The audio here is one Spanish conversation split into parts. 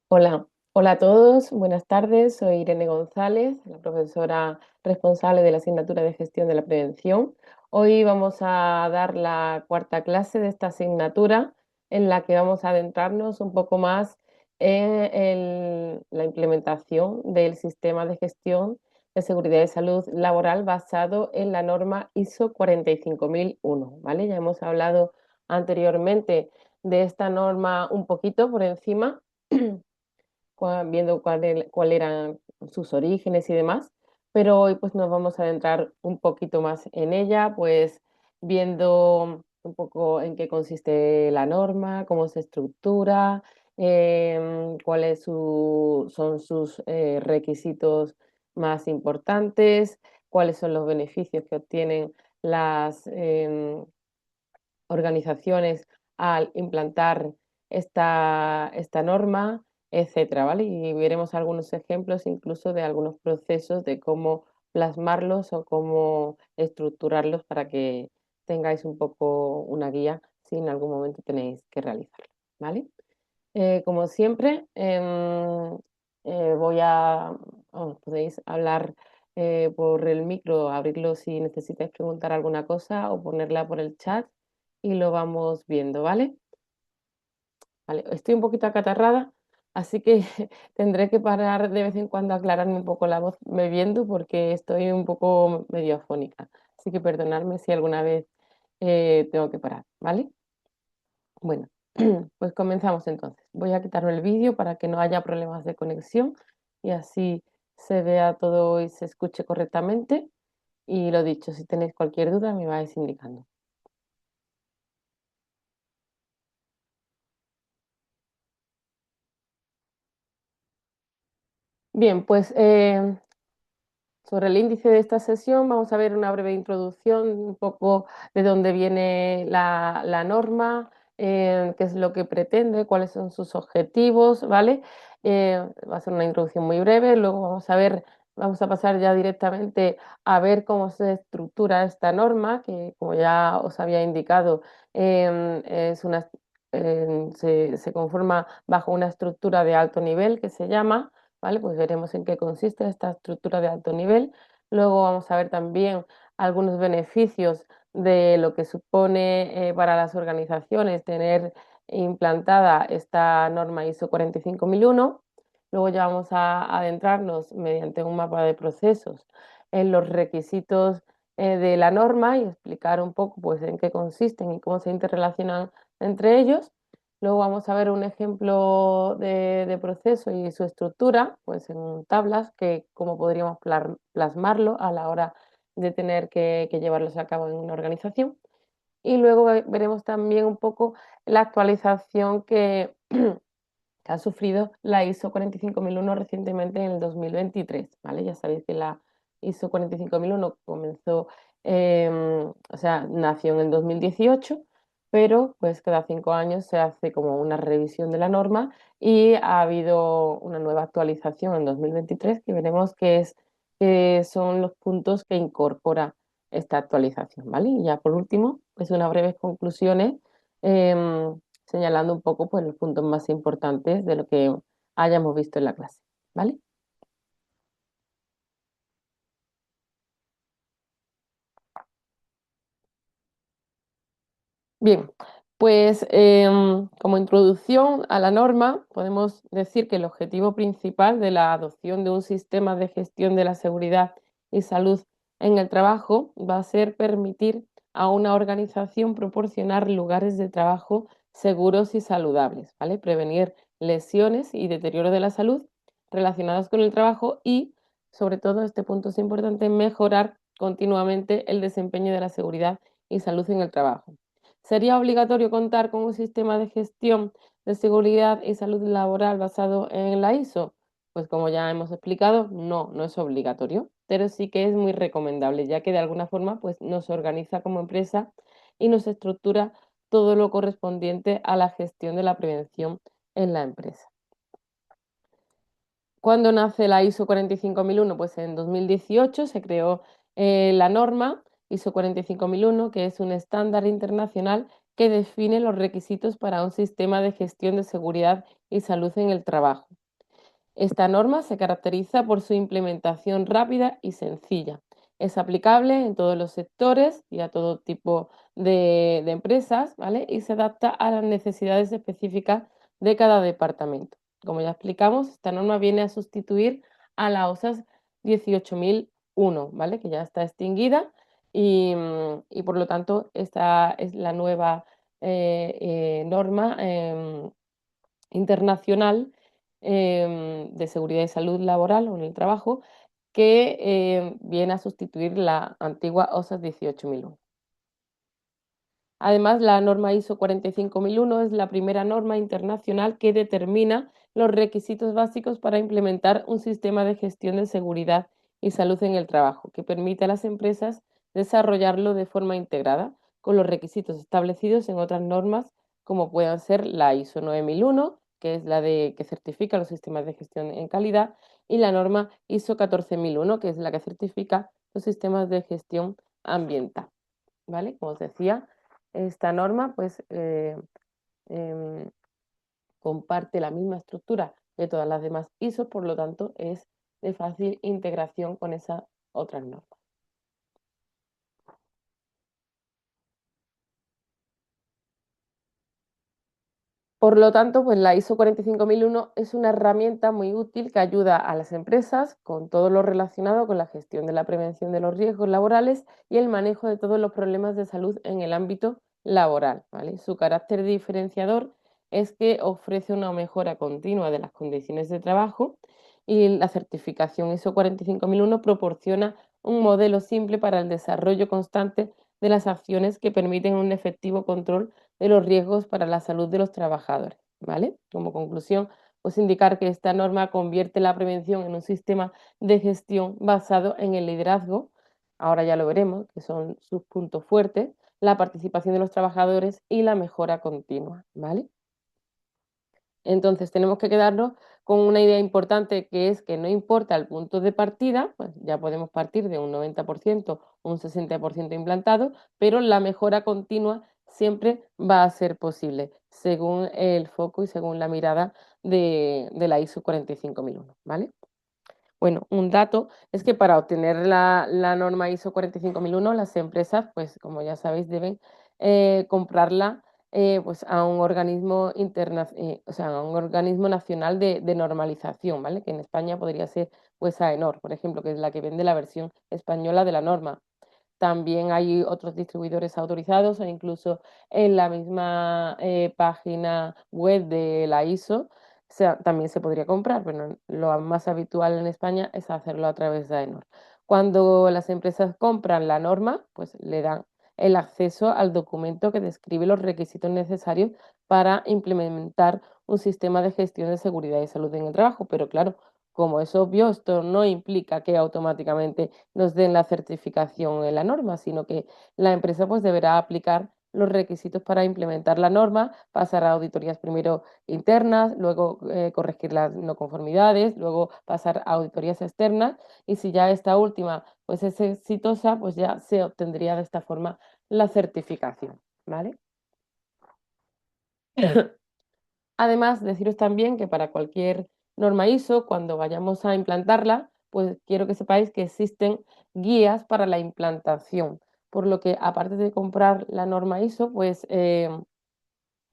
Hola, hola a todos, buenas tardes. Soy Irene González, la profesora responsable de la asignatura de gestión de la prevención. Hoy vamos a dar la cuarta clase de esta asignatura en la que vamos a adentrarnos un poco más en la implementación del sistema de gestión de seguridad y salud laboral basado en la norma ISO 45001, ¿vale? Ya hemos hablado anteriormente de esta norma un poquito por encima viendo cuál eran sus orígenes y demás, pero hoy pues nos vamos a adentrar un poquito más en ella, pues viendo un poco en qué consiste la norma, cómo se estructura, cuáles son sus requisitos más importantes, cuáles son los beneficios que obtienen las organizaciones al implantar esta norma, etcétera, ¿vale? Y veremos algunos ejemplos incluso de algunos procesos de cómo plasmarlos o cómo estructurarlos para que tengáis un poco una guía si en algún momento tenéis que realizarlo, ¿vale? Como siempre, voy a, podéis hablar por el micro, abrirlo si necesitáis preguntar alguna cosa o ponerla por el chat y lo vamos viendo, ¿vale? Vale, estoy un poquito acatarrada, así que tendré que parar de vez en cuando a aclararme un poco la voz bebiendo porque estoy un poco medio afónica. Así que perdonadme si alguna vez tengo que parar, ¿vale? Bueno, pues comenzamos entonces. Voy a quitarme el vídeo para que no haya problemas de conexión y así se vea todo y se escuche correctamente. Y lo dicho, si tenéis cualquier duda me vais indicando. Bien, pues sobre el índice de esta sesión vamos a ver una breve introducción, un poco de dónde viene la norma, qué es lo que pretende, cuáles son sus objetivos, ¿vale? Va a ser una introducción muy breve, luego vamos a pasar ya directamente a ver cómo se estructura esta norma, que como ya os había indicado, es se conforma bajo una estructura de alto nivel que se llama. ¿Vale? Pues veremos en qué consiste esta estructura de alto nivel. Luego vamos a ver también algunos beneficios de lo que supone para las organizaciones tener implantada esta norma ISO 45001. Luego ya vamos a adentrarnos mediante un mapa de procesos en los requisitos de la norma y explicar un poco pues, en qué consisten y cómo se interrelacionan entre ellos. Luego vamos a ver un ejemplo de proceso y su estructura, pues en tablas, que cómo podríamos plasmarlo a la hora de tener que llevarlos a cabo en una organización. Y luego veremos también un poco la actualización que ha sufrido la ISO 45001 recientemente en el 2023, ¿vale? Ya sabéis que la ISO 45001 comenzó, o sea, nació en el 2018, pero pues cada 5 años se hace como una revisión de la norma y ha habido una nueva actualización en 2023 que veremos que son los puntos que incorpora esta actualización, ¿vale? Y ya por último, pues unas breves conclusiones. Señalando un poco pues, los puntos más importantes de lo que hayamos visto en la clase, ¿vale? Bien, pues como introducción a la norma, podemos decir que el objetivo principal de la adopción de un sistema de gestión de la seguridad y salud en el trabajo va a ser permitir a una organización proporcionar lugares de trabajo seguros y saludables, ¿vale? Prevenir lesiones y deterioro de la salud relacionados con el trabajo y, sobre todo, este punto es importante, mejorar continuamente el desempeño de la seguridad y salud en el trabajo. ¿Sería obligatorio contar con un sistema de gestión de seguridad y salud laboral basado en la ISO? Pues como ya hemos explicado, no, no es obligatorio, pero sí que es muy recomendable, ya que de alguna forma pues, nos organiza como empresa y nos estructura todo lo correspondiente a la gestión de la prevención en la empresa. ¿Cuándo nace la ISO 45001? Pues en 2018 se creó la norma ISO 45001, que es un estándar internacional que define los requisitos para un sistema de gestión de seguridad y salud en el trabajo. Esta norma se caracteriza por su implementación rápida y sencilla. Es aplicable en todos los sectores y a todo tipo de empresas, ¿vale? Y se adapta a las necesidades específicas de cada departamento. Como ya explicamos, esta norma viene a sustituir a la OSAS 18001, ¿vale? Que ya está extinguida y por lo tanto esta es la nueva norma internacional de seguridad y salud laboral o en el trabajo que viene a sustituir la antigua OSAS 18001. Además, la norma ISO 45001 es la primera norma internacional que determina los requisitos básicos para implementar un sistema de gestión de seguridad y salud en el trabajo, que permite a las empresas desarrollarlo de forma integrada con los requisitos establecidos en otras normas, como puedan ser la ISO 9001, que es la que certifica los sistemas de gestión en calidad, y la norma ISO 14001, que es la que certifica los sistemas de gestión ambiental. ¿Vale? Como os decía, esta norma pues em, comparte la misma estructura de todas las demás ISO, por lo tanto es de fácil integración con esas otras normas. Por lo tanto, pues la ISO 45001 es una herramienta muy útil que ayuda a las empresas con todo lo relacionado con la gestión de la prevención de los riesgos laborales y el manejo de todos los problemas de salud en el ámbito laboral, ¿vale? Su carácter diferenciador es que ofrece una mejora continua de las condiciones de trabajo y la certificación ISO 45001 proporciona un modelo simple para el desarrollo constante de las acciones que permiten un efectivo control de los riesgos para la salud de los trabajadores, ¿vale? Como conclusión, pues indicar que esta norma convierte la prevención en un sistema de gestión basado en el liderazgo, ahora ya lo veremos, que son sus puntos fuertes, la participación de los trabajadores y la mejora continua, ¿vale? Entonces tenemos que quedarnos con una idea importante que es que no importa el punto de partida, pues ya podemos partir de un 90% o un 60% implantado, pero la mejora continua siempre va a ser posible según el foco y según la mirada de la ISO 45001, ¿vale? Bueno, un dato es que para obtener la norma ISO 45001, las empresas, pues como ya sabéis, deben comprarla pues a un organismo o sea, a un organismo nacional de normalización, ¿vale? Que en España podría ser pues AENOR, por ejemplo, que es la que vende la versión española de la norma. También hay otros distribuidores autorizados e incluso en la misma página web de la ISO también se podría comprar, pero lo más habitual en España es hacerlo a través de AENOR. Cuando las empresas compran la norma, pues le dan el acceso al documento que describe los requisitos necesarios para implementar un sistema de gestión de seguridad y salud en el trabajo. Pero claro, como es obvio, esto no implica que automáticamente nos den la certificación en la norma, sino que la empresa pues deberá aplicar los requisitos para implementar la norma, pasar a auditorías primero internas, luego corregir las no conformidades, luego pasar a auditorías externas y si ya esta última pues es exitosa, pues ya se obtendría de esta forma la certificación, ¿vale? Además, deciros también que para cualquier norma ISO, cuando vayamos a implantarla, pues quiero que sepáis que existen guías para la implantación, por lo que aparte de comprar la norma ISO, pues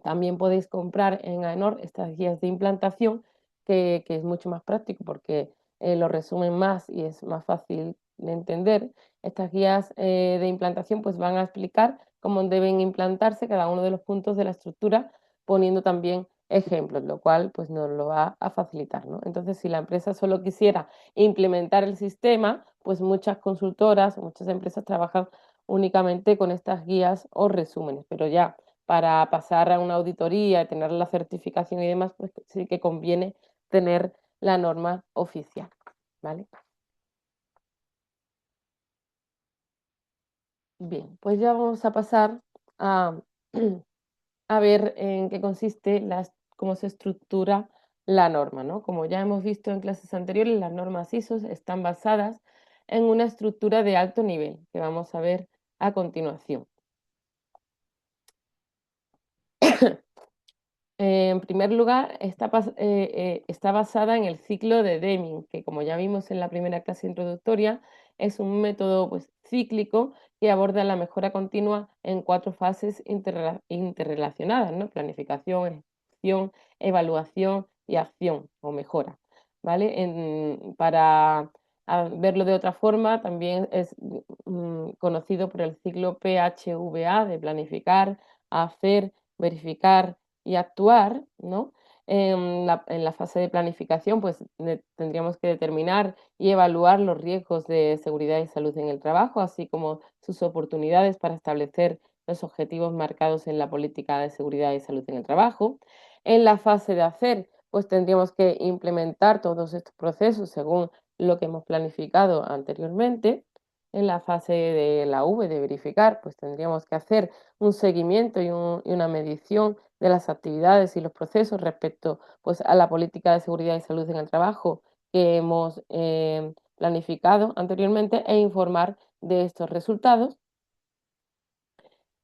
también podéis comprar en AENOR estas guías de implantación, que es mucho más práctico porque lo resumen más y es más fácil de entender. Estas guías de implantación pues van a explicar cómo deben implantarse cada uno de los puntos de la estructura, poniendo también ejemplos, lo cual pues nos lo va a facilitar, ¿no? Entonces, si la empresa solo quisiera implementar el sistema, pues muchas consultoras, muchas empresas trabajan únicamente con estas guías o resúmenes, pero ya para pasar a una auditoría, tener la certificación y demás, pues sí que conviene tener la norma oficial, ¿vale? Bien, pues ya vamos a pasar a, a ver en qué consiste, cómo se estructura la norma, ¿no? Como ya hemos visto en clases anteriores, las normas ISO están basadas en una estructura de alto nivel, que vamos a ver a continuación. En primer lugar, está basada en el ciclo de Deming, que como ya vimos en la primera clase introductoria, es un método pues, cíclico que aborda la mejora continua en cuatro fases interrelacionadas, ¿no? Planificación, ejecución, evaluación y acción o mejora. ¿Vale? Para verlo de otra forma, también es conocido por el ciclo PHVA de planificar, hacer, verificar y actuar, ¿no? En la fase de planificación, pues tendríamos que determinar y evaluar los riesgos de seguridad y salud en el trabajo, así como sus oportunidades para establecer los objetivos marcados en la política de seguridad y salud en el trabajo. En la fase de hacer, pues tendríamos que implementar todos estos procesos según lo que hemos planificado anteriormente. En la fase de la V, de verificar, pues tendríamos que hacer un seguimiento y una medición de las actividades y los procesos respecto pues, a la política de seguridad y salud en el trabajo que hemos planificado anteriormente e informar de estos resultados.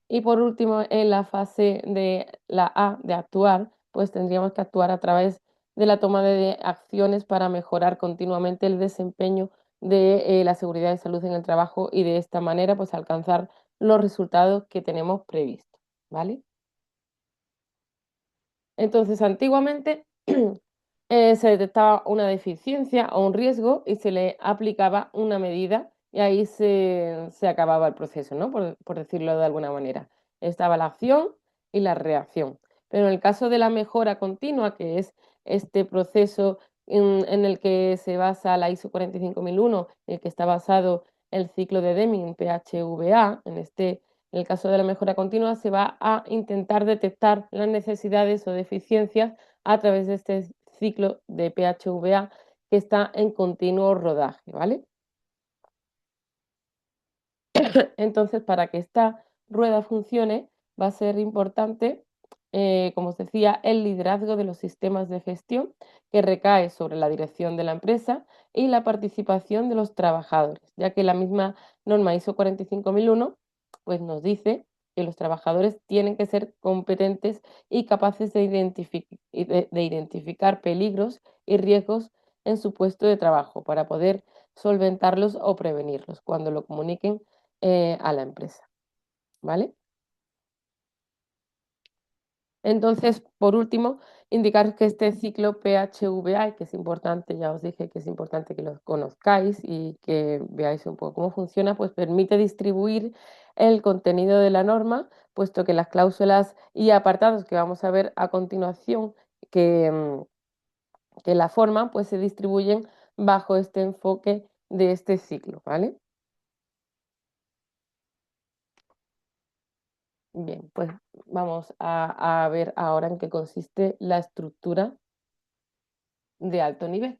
Y por último, en la fase de la A, de actuar, pues tendríamos que actuar a través de la toma de acciones para mejorar continuamente el desempeño de la seguridad y salud en el trabajo y de esta manera pues alcanzar los resultados que tenemos previstos, ¿vale? Entonces, antiguamente se detectaba una deficiencia o un riesgo y se le aplicaba una medida y ahí se acababa el proceso, ¿no? Por decirlo de alguna manera. Estaba la acción y la reacción. Pero en el caso de la mejora continua, que es este proceso en el que se basa la ISO 45001, en el que está basado el ciclo de Deming, PHVA, en el caso de la mejora continua, se va a intentar detectar las necesidades o deficiencias a través de este ciclo de PHVA que está en continuo rodaje, ¿vale? Entonces, para que esta rueda funcione, va a ser importante, como os decía, el liderazgo de los sistemas de gestión que recae sobre la dirección de la empresa y la participación de los trabajadores, ya que la misma norma ISO 45001 pues nos dice que los trabajadores tienen que ser competentes y capaces de identificar peligros y riesgos en su puesto de trabajo para poder solventarlos o prevenirlos cuando lo comuniquen a la empresa, ¿vale? Entonces, por último, indicar que este ciclo PHVA, que es importante, ya os dije que es importante que lo conozcáis y que veáis un poco cómo funciona, pues permite distribuir el contenido de la norma, puesto que las cláusulas y apartados que vamos a ver a continuación que, que la forman, pues se distribuyen bajo este enfoque de este ciclo, ¿vale? Bien, pues vamos a ver ahora en qué consiste la estructura de alto nivel.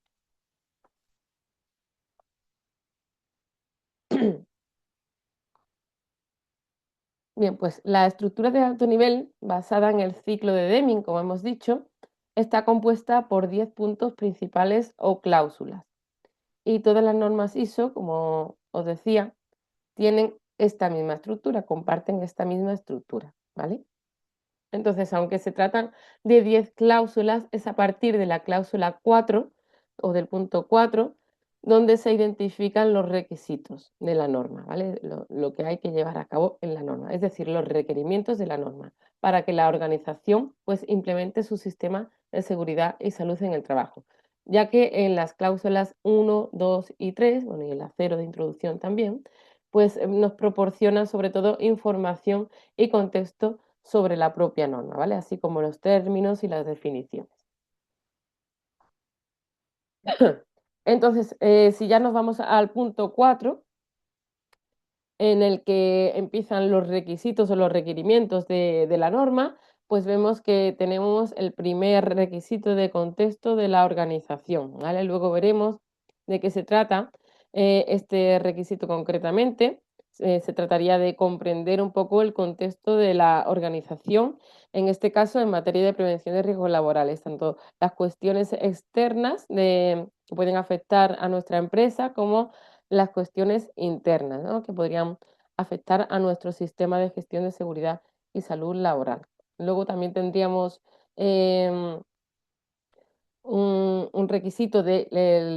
Bien, pues la estructura de alto nivel, basada en el ciclo de Deming, como hemos dicho, está compuesta por 10 puntos principales o cláusulas. Y todas las normas ISO, como os decía, tienen esta misma estructura, comparten esta misma estructura, ¿vale? Entonces, aunque se tratan de 10 cláusulas, es a partir de la cláusula 4 o del punto 4 donde se identifican los requisitos de la norma, ¿vale? Lo que hay que llevar a cabo en la norma, es decir, los requerimientos de la norma para que la organización pues, implemente su sistema de seguridad y salud en el trabajo. Ya que en las cláusulas 1, 2 y 3, bueno, y en la 0 de introducción también, pues nos proporcionan sobre todo información y contexto sobre la propia norma, ¿vale? Así como los términos y las definiciones. Entonces, si ya nos vamos al punto 4, en el que empiezan los requisitos o los requerimientos de la norma, pues vemos que tenemos el primer requisito de contexto de la organización, ¿vale? Luego veremos de qué se trata este requisito concretamente. Se trataría de comprender un poco el contexto de la organización, en este caso en materia de prevención de riesgos laborales, tanto las cuestiones externas que pueden afectar a nuestra empresa como las cuestiones internas, ¿no? Que podrían afectar a nuestro sistema de gestión de seguridad y salud laboral. Luego también tendríamos em, un requisito de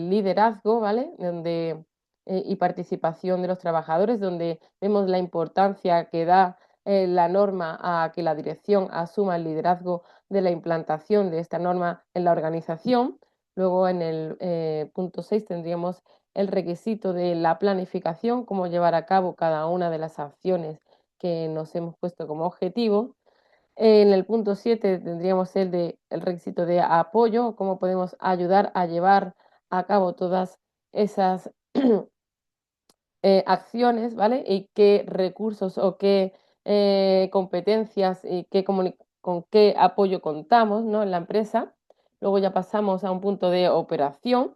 liderazgo, ¿vale? Donde, y participación de los trabajadores, donde vemos la importancia que da la norma a que la dirección asuma el liderazgo de la implantación de esta norma en la organización. Luego en el punto 6 tendríamos el requisito de la planificación, cómo llevar a cabo cada una de las acciones que nos hemos puesto como objetivo. En el punto 7 tendríamos el requisito de apoyo, cómo podemos ayudar a llevar a cabo todas esas acciones, ¿vale? Y qué recursos o qué competencias y con qué apoyo contamos, ¿no? En la empresa. Luego ya pasamos a un punto de operación,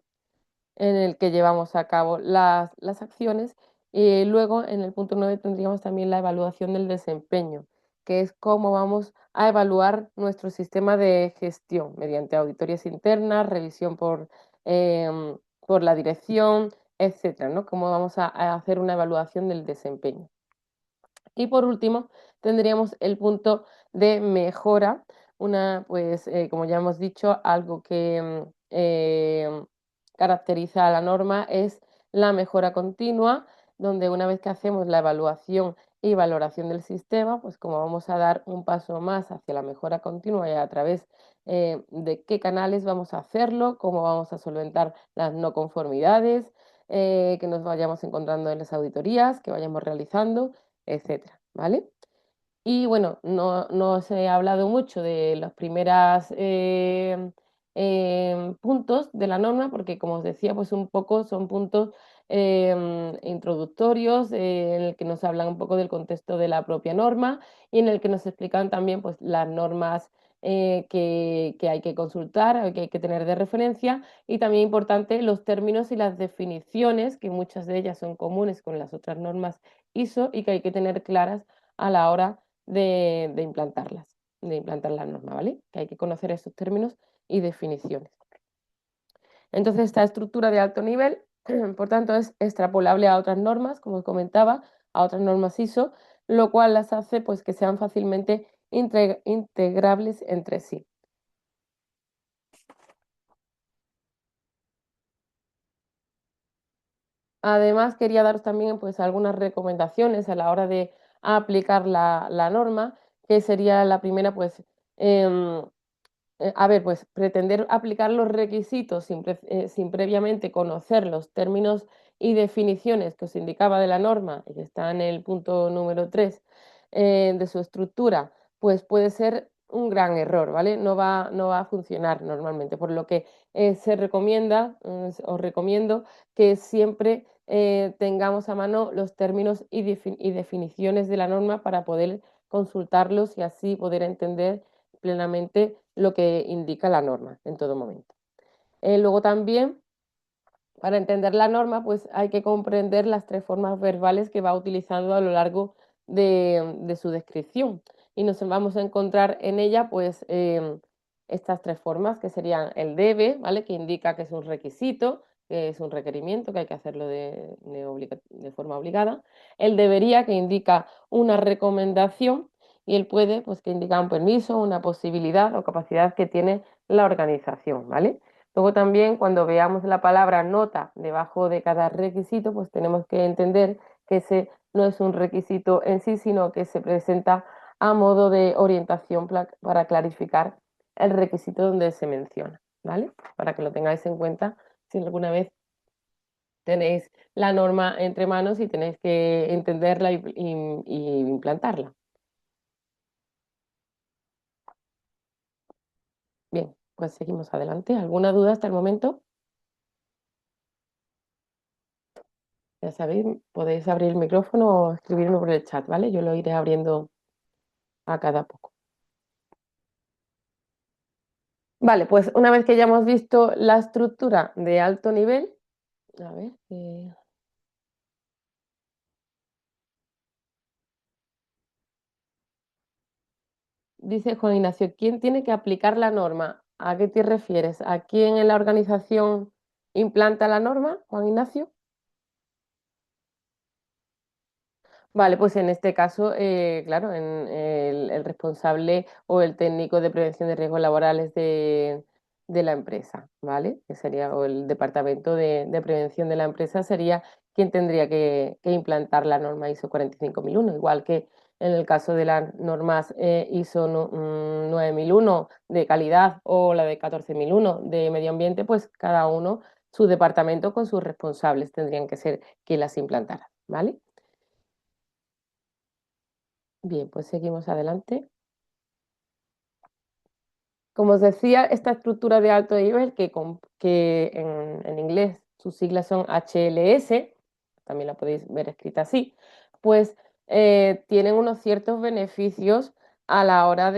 en el que llevamos a cabo las acciones. Y luego en el punto 9 tendríamos también la evaluación del desempeño, que es cómo vamos a evaluar nuestro sistema de gestión mediante auditorías internas, revisión por la dirección, etcétera, ¿no? Cómo vamos a hacer una evaluación del desempeño. Y por último, tendríamos el punto de mejora, pues, como ya hemos dicho, algo que caracteriza a la norma es la mejora continua, donde una vez que hacemos la evaluación y valoración del sistema, pues como vamos a dar un paso más hacia la mejora continua y a través de qué canales vamos a hacerlo, cómo vamos a solventar las no conformidades que nos vayamos encontrando en las auditorías que vayamos realizando, etcétera, ¿vale? Y bueno, no os he hablado mucho de los primeros puntos de la norma, porque como os decía, pues un poco son puntos introductorios en el que nos hablan un poco del contexto de la propia norma y en el que nos explican también pues, las normas que hay que consultar, que hay que tener de referencia y también importante los términos y las definiciones, que muchas de ellas son comunes con las otras normas ISO y que hay que tener claras a la hora de implantarlas, de implantar la norma, ¿vale? Que hay que conocer esos términos y definiciones. Entonces, esta estructura de alto nivel, por tanto, es extrapolable a otras normas, como os comentaba, a otras normas ISO, lo cual las hace pues, que sean fácilmente integrables entre sí. Además, quería daros también pues, algunas recomendaciones a la hora de aplicar la norma, que sería la primera, pues, eh, a ver, pues pretender aplicar los requisitos sin previamente conocer los términos y definiciones que os indicaba de la norma, y que está en el punto número 3 de su estructura, pues puede ser un gran error, ¿vale? No va a funcionar normalmente, por lo que se recomienda, os recomiendo que siempre tengamos a mano los términos y definiciones de la norma para poder consultarlos y así poder entender plenamente lo que indica la norma en todo momento. Luego también, para entender la norma, pues hay que comprender las tres formas verbales que va utilizando a lo largo de su descripción. Y nos vamos a encontrar en ella, pues, estas tres formas, que serían el debe, ¿vale? Que indica que es un requisito, que es un requerimiento, que hay que hacerlo de forma obligada. El debería, que indica una recomendación. Y el puede, pues, que indica un permiso, una posibilidad o capacidad que tiene la organización, ¿vale? Luego también cuando veamos la palabra nota debajo de cada requisito, pues tenemos que entender que ese no es un requisito en sí, sino que se presenta a modo de orientación para clarificar el requisito donde se menciona, ¿vale? Para que lo tengáis en cuenta si alguna vez tenéis la norma entre manos y tenéis que entenderla y implantarla. Bien, pues seguimos adelante. ¿Alguna duda hasta el momento? Ya sabéis, podéis abrir el micrófono o escribirme por el chat, ¿vale? Yo lo iré abriendo a cada poco. Vale, pues una vez que ya hemos visto la estructura de alto nivel, a ver, dice Juan Ignacio, ¿quién tiene que aplicar la norma? ¿A qué te refieres? ¿A quién en la organización implanta la norma, Juan Ignacio? Vale, pues en este caso, claro, el responsable o el técnico de prevención de riesgos laborales de la empresa, ¿vale? Que sería, o el departamento de prevención de la empresa sería quien tendría que implantar la norma ISO 45001, igual que en el caso de las normas ISO 9001 de calidad o la de 14001 de medio ambiente, pues cada uno, su departamento con sus responsables tendrían que ser quien las implantara, ¿vale? Bien, pues seguimos adelante. Como os decía, esta estructura de alto nivel, que en inglés sus siglas son HLS, también la podéis ver escrita así, pues tienen unos ciertos beneficios a la hora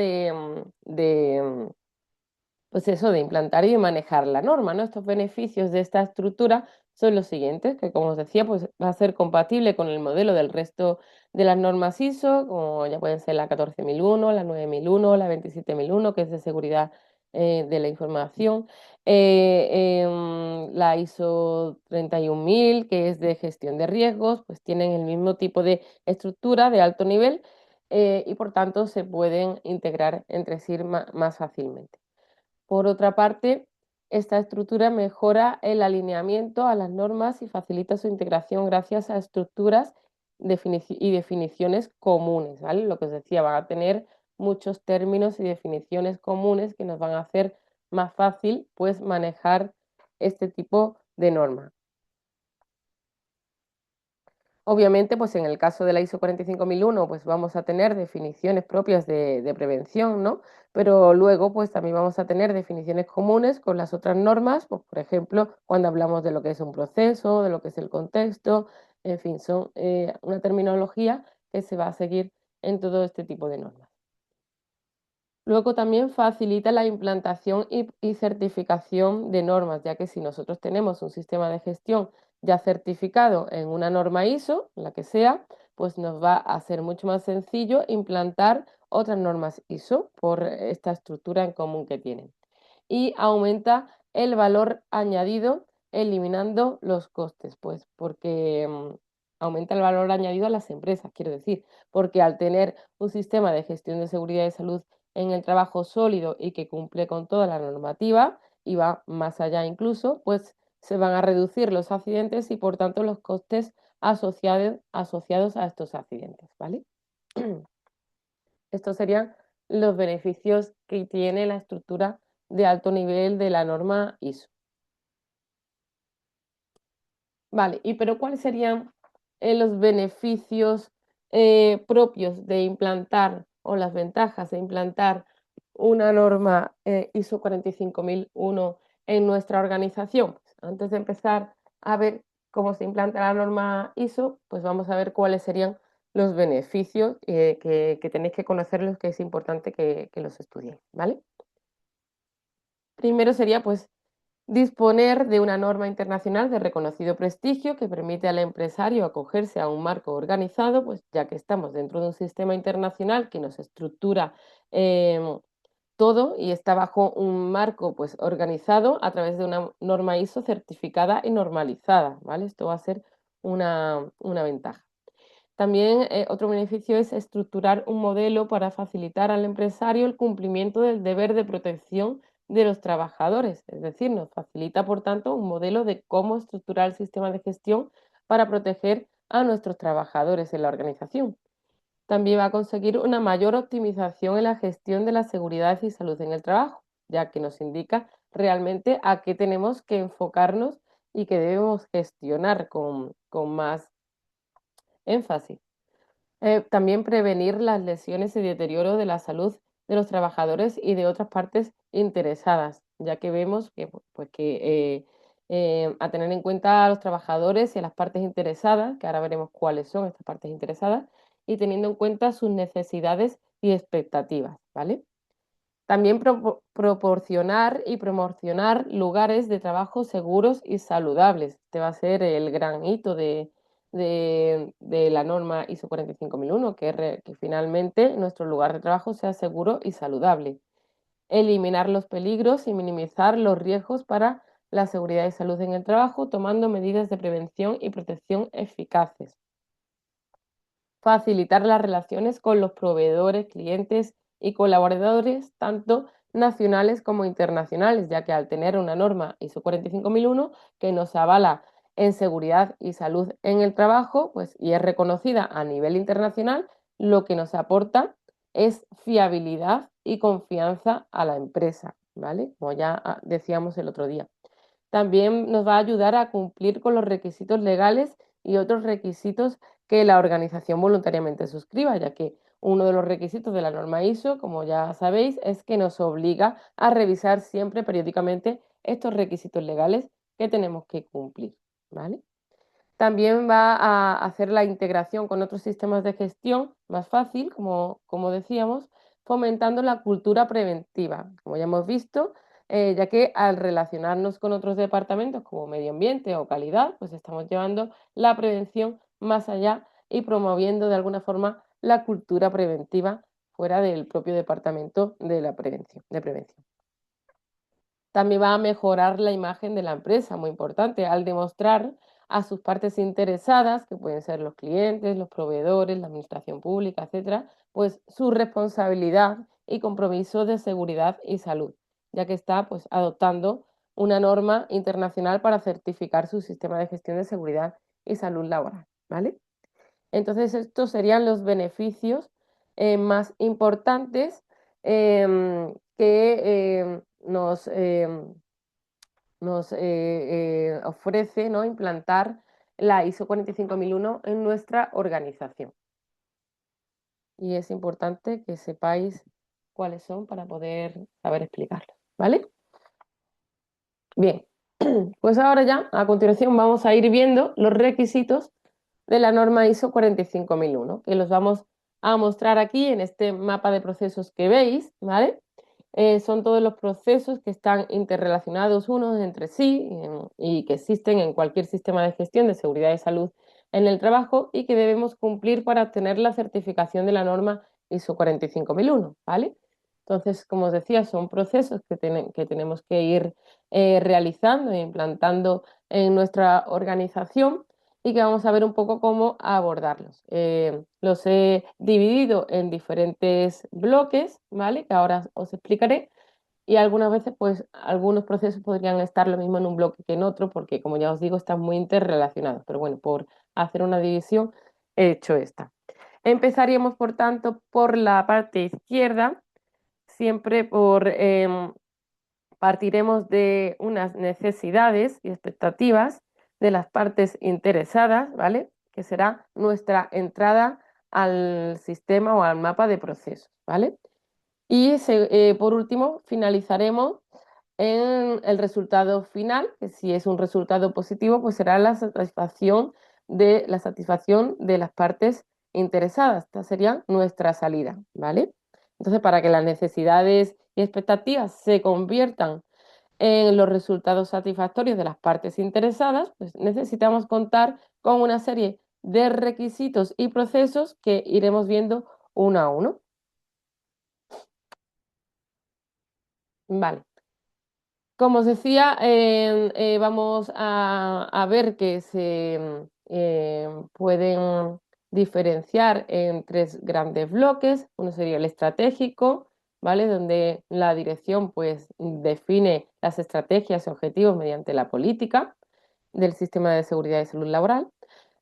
pues eso, de implantar y de manejar la norma, ¿no? Estos beneficios de esta estructura son los siguientes, que como os decía, pues va a ser compatible con el modelo del resto de las normas ISO, como ya pueden ser la 14001, la 9001, la 27001, que es de seguridad de la información, la ISO 31000, que es de gestión de riesgos, pues tienen el mismo tipo de estructura de alto nivel y por tanto se pueden integrar entre sí más fácilmente. Por otra parte, esta estructura mejora el alineamiento a las normas y facilita su integración gracias a estructuras y definiciones comunes, ¿vale? Lo que os decía, van a tener muchos términos y definiciones comunes que nos van a hacer más fácil, pues, manejar este tipo de normas. Obviamente, pues en el caso de la ISO 45001, pues vamos a tener definiciones propias de prevención, ¿no? Pero luego, pues también vamos a tener definiciones comunes con las otras normas, pues por ejemplo, cuando hablamos de lo que es un proceso, de lo que es el contexto, en fin, son una terminología que se va a seguir en todo este tipo de normas. Luego también facilita la implantación y certificación de normas, ya que si nosotros tenemos un sistema de gestión ya certificado en una norma ISO, la que sea, pues nos va a ser mucho más sencillo implantar otras normas ISO por esta estructura en común que tienen. Y aumenta el valor añadido eliminando los costes, pues porque aumenta el valor añadido a las empresas, quiero decir, porque al tener un sistema de gestión de seguridad y salud en el trabajo sólido y que cumple con toda la normativa y va más allá incluso, pues se van a reducir los accidentes y por tanto los costes asociados a estos accidentes, ¿vale? Estos serían los beneficios que tiene la estructura de alto nivel de la norma ISO. Vale, y pero ¿cuáles serían los beneficios propios de implantar o las ventajas de implantar una norma ISO 45001 en nuestra organización? Pues, antes de empezar a ver cómo se implanta la norma ISO, pues vamos a ver cuáles serían los beneficios que tenéis que conocerlos, que es importante que los estudiéis, ¿vale? Primero sería pues disponer de una norma internacional de reconocido prestigio que permite al empresario acogerse a un marco organizado, pues ya que estamos dentro de un sistema internacional que nos estructura todo y está bajo un marco pues organizado a través de una norma ISO certificada y normalizada, ¿vale? Esto va a ser una ventaja. También otro beneficio es estructurar un modelo para facilitar al empresario el cumplimiento del deber de protección de los trabajadores. Es decir, nos facilita, por tanto, un modelo de cómo estructurar el sistema de gestión para proteger a nuestros trabajadores en la organización. También va a conseguir una mayor optimización en la gestión de la seguridad y salud en el trabajo, ya que nos indica realmente a qué tenemos que enfocarnos y que debemos gestionar con más énfasis. También prevenir las lesiones y deterioro de la salud de los trabajadores y de otras partes interesadas, ya que vemos que, pues, que a tener en cuenta a los trabajadores y a las partes interesadas, que ahora veremos cuáles son estas partes interesadas, y teniendo en cuenta sus necesidades y expectativas, ¿vale? También proporcionar y promocionar lugares de trabajo seguros y saludables. Este va a ser el gran hito de la norma ISO 45001, que finalmente nuestro lugar de trabajo sea seguro y saludable. Eliminar los peligros y minimizar los riesgos para la seguridad y salud en el trabajo, tomando medidas de prevención y protección eficaces. facilitar las relaciones con los proveedores, clientes y colaboradores, tanto nacionales como internacionales, ya que al tener una norma ISO 45001 que nos avala en seguridad y salud en el trabajo, pues, y es reconocida a nivel internacional, lo que nos aporta es fiabilidad y confianza a la empresa, ¿vale? Como ya decíamos el otro día. También nos va a ayudar a cumplir con los requisitos legales y otros requisitos que la organización voluntariamente suscriba, ya que uno de los requisitos de la norma ISO, como ya sabéis, es que nos obliga a revisar siempre periódicamente estos requisitos legales que tenemos que cumplir, ¿vale? También va a hacer la integración con otros sistemas de gestión más fácil, como decíamos, fomentando la cultura preventiva, como ya hemos visto, ya que al relacionarnos con otros departamentos como medio ambiente o calidad, pues estamos llevando la prevención más allá y promoviendo de alguna forma la cultura preventiva fuera del propio departamento de la prevención, de prevención. También va a mejorar la imagen de la empresa, muy importante, al demostrar a sus partes interesadas, que pueden ser los clientes, los proveedores, la administración pública, etcétera, pues su responsabilidad y compromiso de seguridad y salud, ya que está pues adoptando una norma internacional para certificar su sistema de gestión de seguridad y salud laboral, ¿vale? Entonces, estos serían los beneficios más importantes que nos ofrece, ¿no?, implantar la ISO 45001 en nuestra organización. Y es importante que sepáis cuáles son para poder saber explicarlo, ¿vale? Bien, pues ahora ya, a continuación, vamos a ir viendo los requisitos de la norma ISO 45001, que los vamos a mostrar aquí en este mapa de procesos que veis, ¿vale? Son todos los procesos que están interrelacionados unos entre sí y que existen en cualquier sistema de gestión de seguridad y salud en el trabajo y que debemos cumplir para obtener la certificación de la norma ISO 45001, ¿vale? Entonces, como os decía, son procesos que tenemos que ir realizando e implantando en nuestra organización y que vamos a ver un poco cómo abordarlos. Los he dividido en diferentes bloques, ¿vale? Que ahora os explicaré. Y algunas veces, pues, algunos procesos podrían estar lo mismo en un bloque que en otro, porque, como ya os digo, están muy interrelacionados. Pero bueno, por hacer una división, he hecho esta. Empezaríamos, por tanto, por la parte izquierda, siempre partiremos de unas necesidades y expectativas de las partes interesadas, ¿vale? Que será nuestra entrada al sistema o al mapa de procesos, ¿vale? Y por último, finalizaremos en el resultado final, que si es un resultado positivo, pues será la satisfacción de las partes interesadas. Esta sería nuestra salida, ¿vale? Entonces, para que las necesidades y expectativas se conviertan en los resultados satisfactorios de las partes interesadas, pues necesitamos contar con una serie de requisitos y procesos que iremos viendo uno a uno. Vale. Como os decía, vamos a ver que se pueden diferenciar en tres grandes bloques. Uno sería el estratégico, ¿vale? Donde la dirección pues define las estrategias y objetivos mediante la política del sistema de seguridad y salud laboral.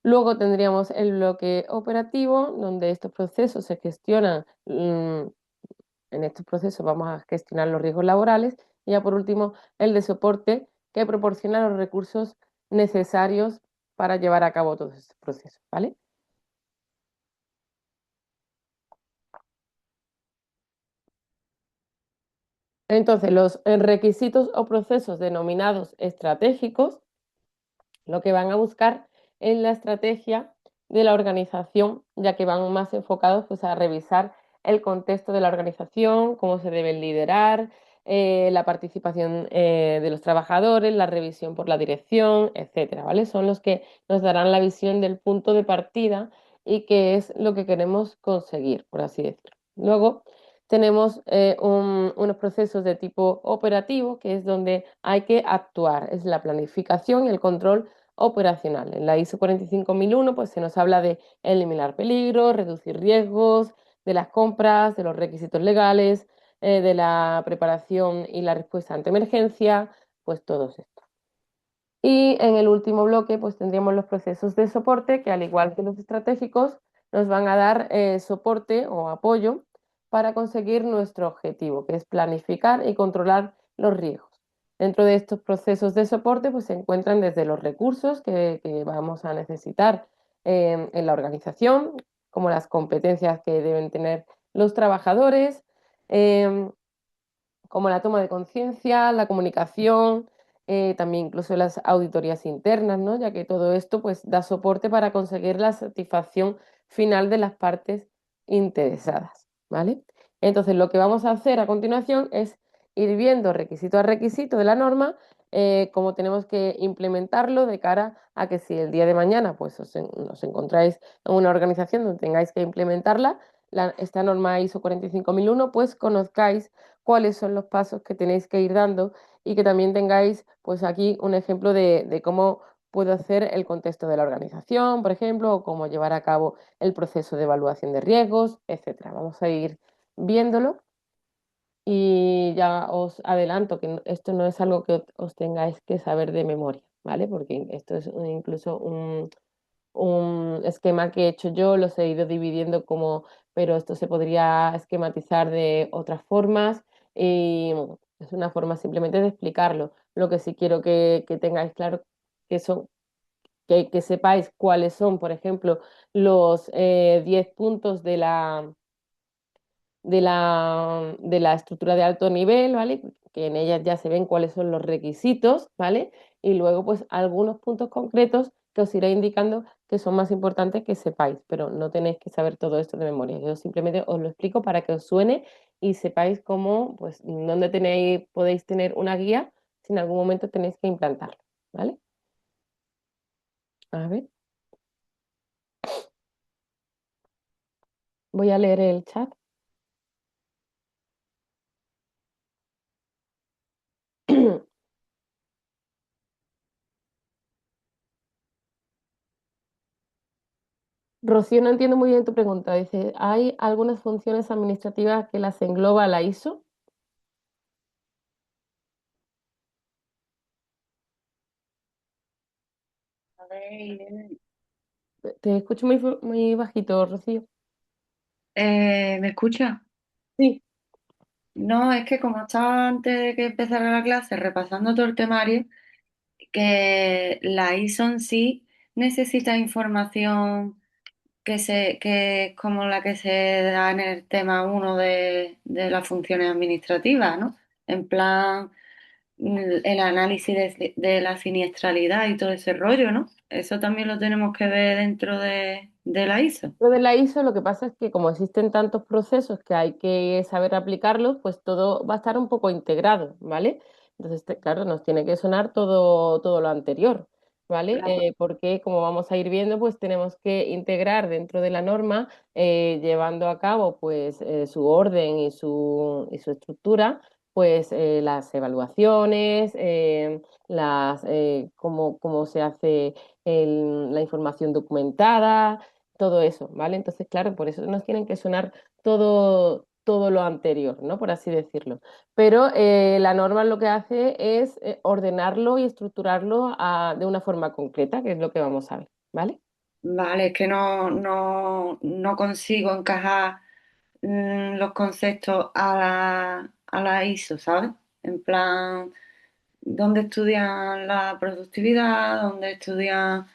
Luego tendríamos el bloque operativo, donde estos procesos se gestionan. En estos procesos vamos a gestionar los riesgos laborales y ya por último el de soporte que proporciona los recursos necesarios para llevar a cabo todos estos procesos, ¿vale? Entonces, los requisitos o procesos denominados estratégicos lo que van a buscar es la estrategia de la organización, ya que van más enfocados pues, a revisar el contexto de la organización, cómo se deben liderar, la participación de los trabajadores, la revisión por la dirección, etcétera, ¿vale? Son los que nos darán la visión del punto de partida y qué es lo que queremos conseguir, por así decirlo. Luego tenemos unos procesos de tipo operativo, que es donde hay que actuar, es la planificación y el control operacional. En la ISO 45001 pues se nos habla de eliminar peligros, reducir riesgos de las compras, de los requisitos legales, de la preparación y la respuesta ante emergencia, pues todos estos. Y en el último bloque, pues tendríamos los procesos de soporte, que al igual que los estratégicos, nos van a dar soporte o apoyo para conseguir nuestro objetivo, que es planificar y controlar los riesgos. Dentro de estos procesos de soporte, pues se encuentran desde los recursos que vamos a necesitar en la organización, como las competencias que deben tener los trabajadores, eh, como la toma de conciencia, la comunicación, también incluso las auditorías internas, ¿no? Ya que todo esto pues, da soporte para conseguir la satisfacción final de las partes interesadas, ¿vale? Entonces, lo que vamos a hacer a continuación es ir viendo requisito a requisito de la norma, cómo tenemos que implementarlo de cara a que si el día de mañana pues, os encontráis en una organización donde tengáis que implementarla, esta norma ISO 45001, pues conozcáis cuáles son los pasos que tenéis que ir dando y que también tengáis pues aquí un ejemplo de cómo puedo hacer el contexto de la organización, por ejemplo, o cómo llevar a cabo el proceso de evaluación de riesgos, etcétera. Vamos a ir viéndolo y ya os adelanto que esto no es algo que os tengáis que saber de memoria, ¿vale? Porque esto es incluso un esquema que he hecho yo, los he ido dividiendo como, pero esto se podría esquematizar de otras formas y bueno, es una forma simplemente de explicarlo. Lo que sí quiero que tengáis claro que son, que sepáis cuáles son, por ejemplo, los 10 puntos de la estructura de alto nivel, ¿vale? Que en ellas ya se ven cuáles son los requisitos, ¿vale? Y luego, pues, algunos puntos concretos que os iré indicando que son más importantes que sepáis, pero no tenéis que saber todo esto de memoria. Yo simplemente os lo explico para que os suene y sepáis cómo, pues, dónde podéis tener una guía si en algún momento tenéis que implantarlo, ¿vale? A ver, voy a leer el chat. Rocío, no entiendo muy bien tu pregunta. Dice, ¿hay algunas funciones administrativas que las engloba la ISO? A ver, Irene. Te escucho muy, muy bajito, Rocío. ¿Me escucha? Sí. No, es que como estaba antes de que empezara la clase repasando todo el temario, que la ISO en sí necesita información que es como la que se da en el tema uno de las funciones administrativas, ¿no? En plan, el análisis de la siniestralidad y todo ese rollo, ¿no? Eso también lo tenemos que ver dentro de la ISO. Lo de la ISO, lo que pasa es que como existen tantos procesos que hay que saber aplicarlos, pues todo va a estar un poco integrado, ¿vale? Entonces, claro, nos tiene que sonar todo lo anterior, ¿vale? Claro. Porque como vamos a ir viendo, pues tenemos que integrar dentro de la norma, llevando a cabo pues su orden y su estructura, pues las evaluaciones, cómo se hace la información documentada, todo eso, ¿vale? Entonces, claro, por eso nos tienen que sonar todo lo anterior, ¿no? Por así decirlo. Pero la norma lo que hace es ordenarlo y estructurarlo de una forma concreta, que es lo que vamos a ver, ¿vale? Vale, es que no consigo encajar los conceptos a la ISO, ¿sabes? En plan, ¿dónde estudian la productividad? ¿Dónde estudian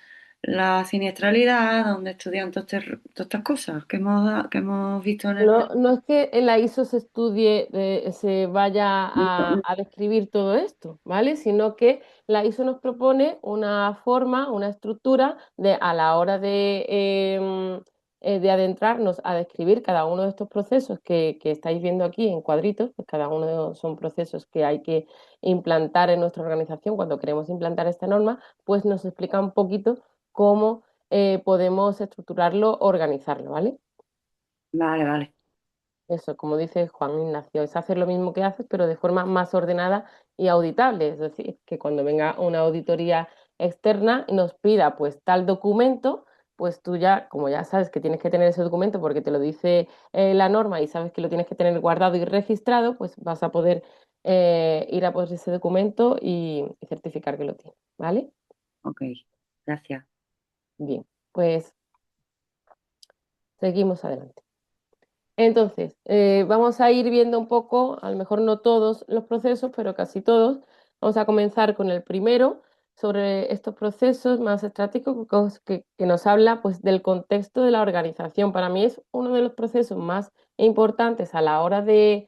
la siniestralidad? ¿Dónde estudian todas estas cosas que hemos visto en el No, tema? no es que en la ISO se estudie, se vaya a describir todo esto, ¿vale? Sino que la ISO nos propone una forma, una estructura a la hora de adentrarnos a describir cada uno de estos procesos que estáis viendo aquí en cuadritos, pues cada uno son procesos que hay que implantar en nuestra organización cuando queremos implantar esta norma, pues nos explica un poquito cómo podemos estructurarlo, organizarlo, ¿vale? Vale, vale. Eso, como dice Juan Ignacio, es hacer lo mismo que haces, pero de forma más ordenada y auditable. Es decir, que cuando venga una auditoría externa y nos pida pues tal documento, pues tú ya, como ya sabes que tienes que tener ese documento porque te lo dice la norma y sabes que lo tienes que tener guardado y registrado, pues vas a poder ir a por ese documento y certificar que lo tienes, ¿vale? Ok, gracias. Bien, pues seguimos adelante. Entonces, vamos a ir viendo un poco, a lo mejor no todos los procesos, pero casi todos. Vamos a comenzar con el primero, sobre estos procesos más estratégicos que nos habla pues, del contexto de la organización. Para mí es uno de los procesos más importantes a la hora de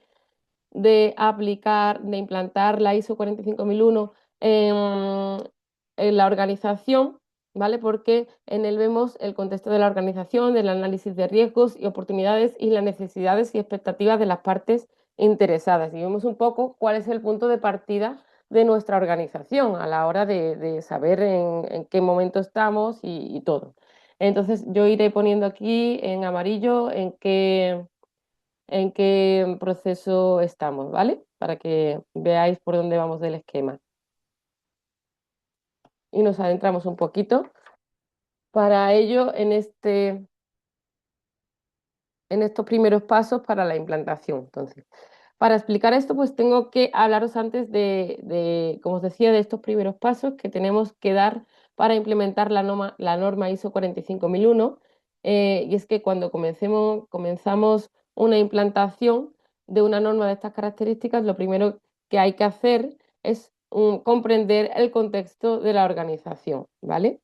aplicar, de implantar la ISO 45001 en la organización, ¿vale? Porque en él vemos el contexto de la organización, del análisis de riesgos y oportunidades y las necesidades y expectativas de las partes interesadas. Y vemos un poco cuál es el punto de partida de nuestra organización a la hora de saber en qué momento estamos y todo. Entonces yo iré poniendo aquí en amarillo en qué proceso estamos, ¿vale? Para que veáis por dónde vamos del esquema. Y nos adentramos un poquito. Para ello, en estos primeros pasos para la implantación. Entonces, para explicar esto, pues tengo que hablaros antes como os decía, de estos primeros pasos que tenemos que dar para implementar la norma ISO 45001. Y es que cuando comenzamos una implantación de una norma de estas características, lo primero que hay que hacer es comprender el contexto de la organización, ¿vale?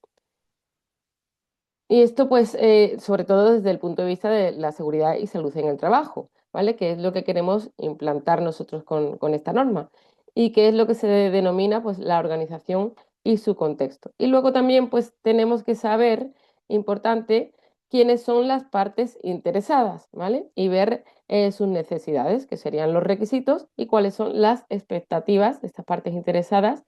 Y esto, pues, sobre todo desde el punto de vista de la seguridad y salud en el trabajo, ¿vale? Que es lo que queremos implantar nosotros con esta norma y que es lo que se denomina, pues, la organización y su contexto. Y luego también, pues, tenemos que saber, importante, quiénes son las partes interesadas, ¿vale? Y ver sus necesidades, que serían los requisitos, y cuáles son las expectativas de estas partes interesadas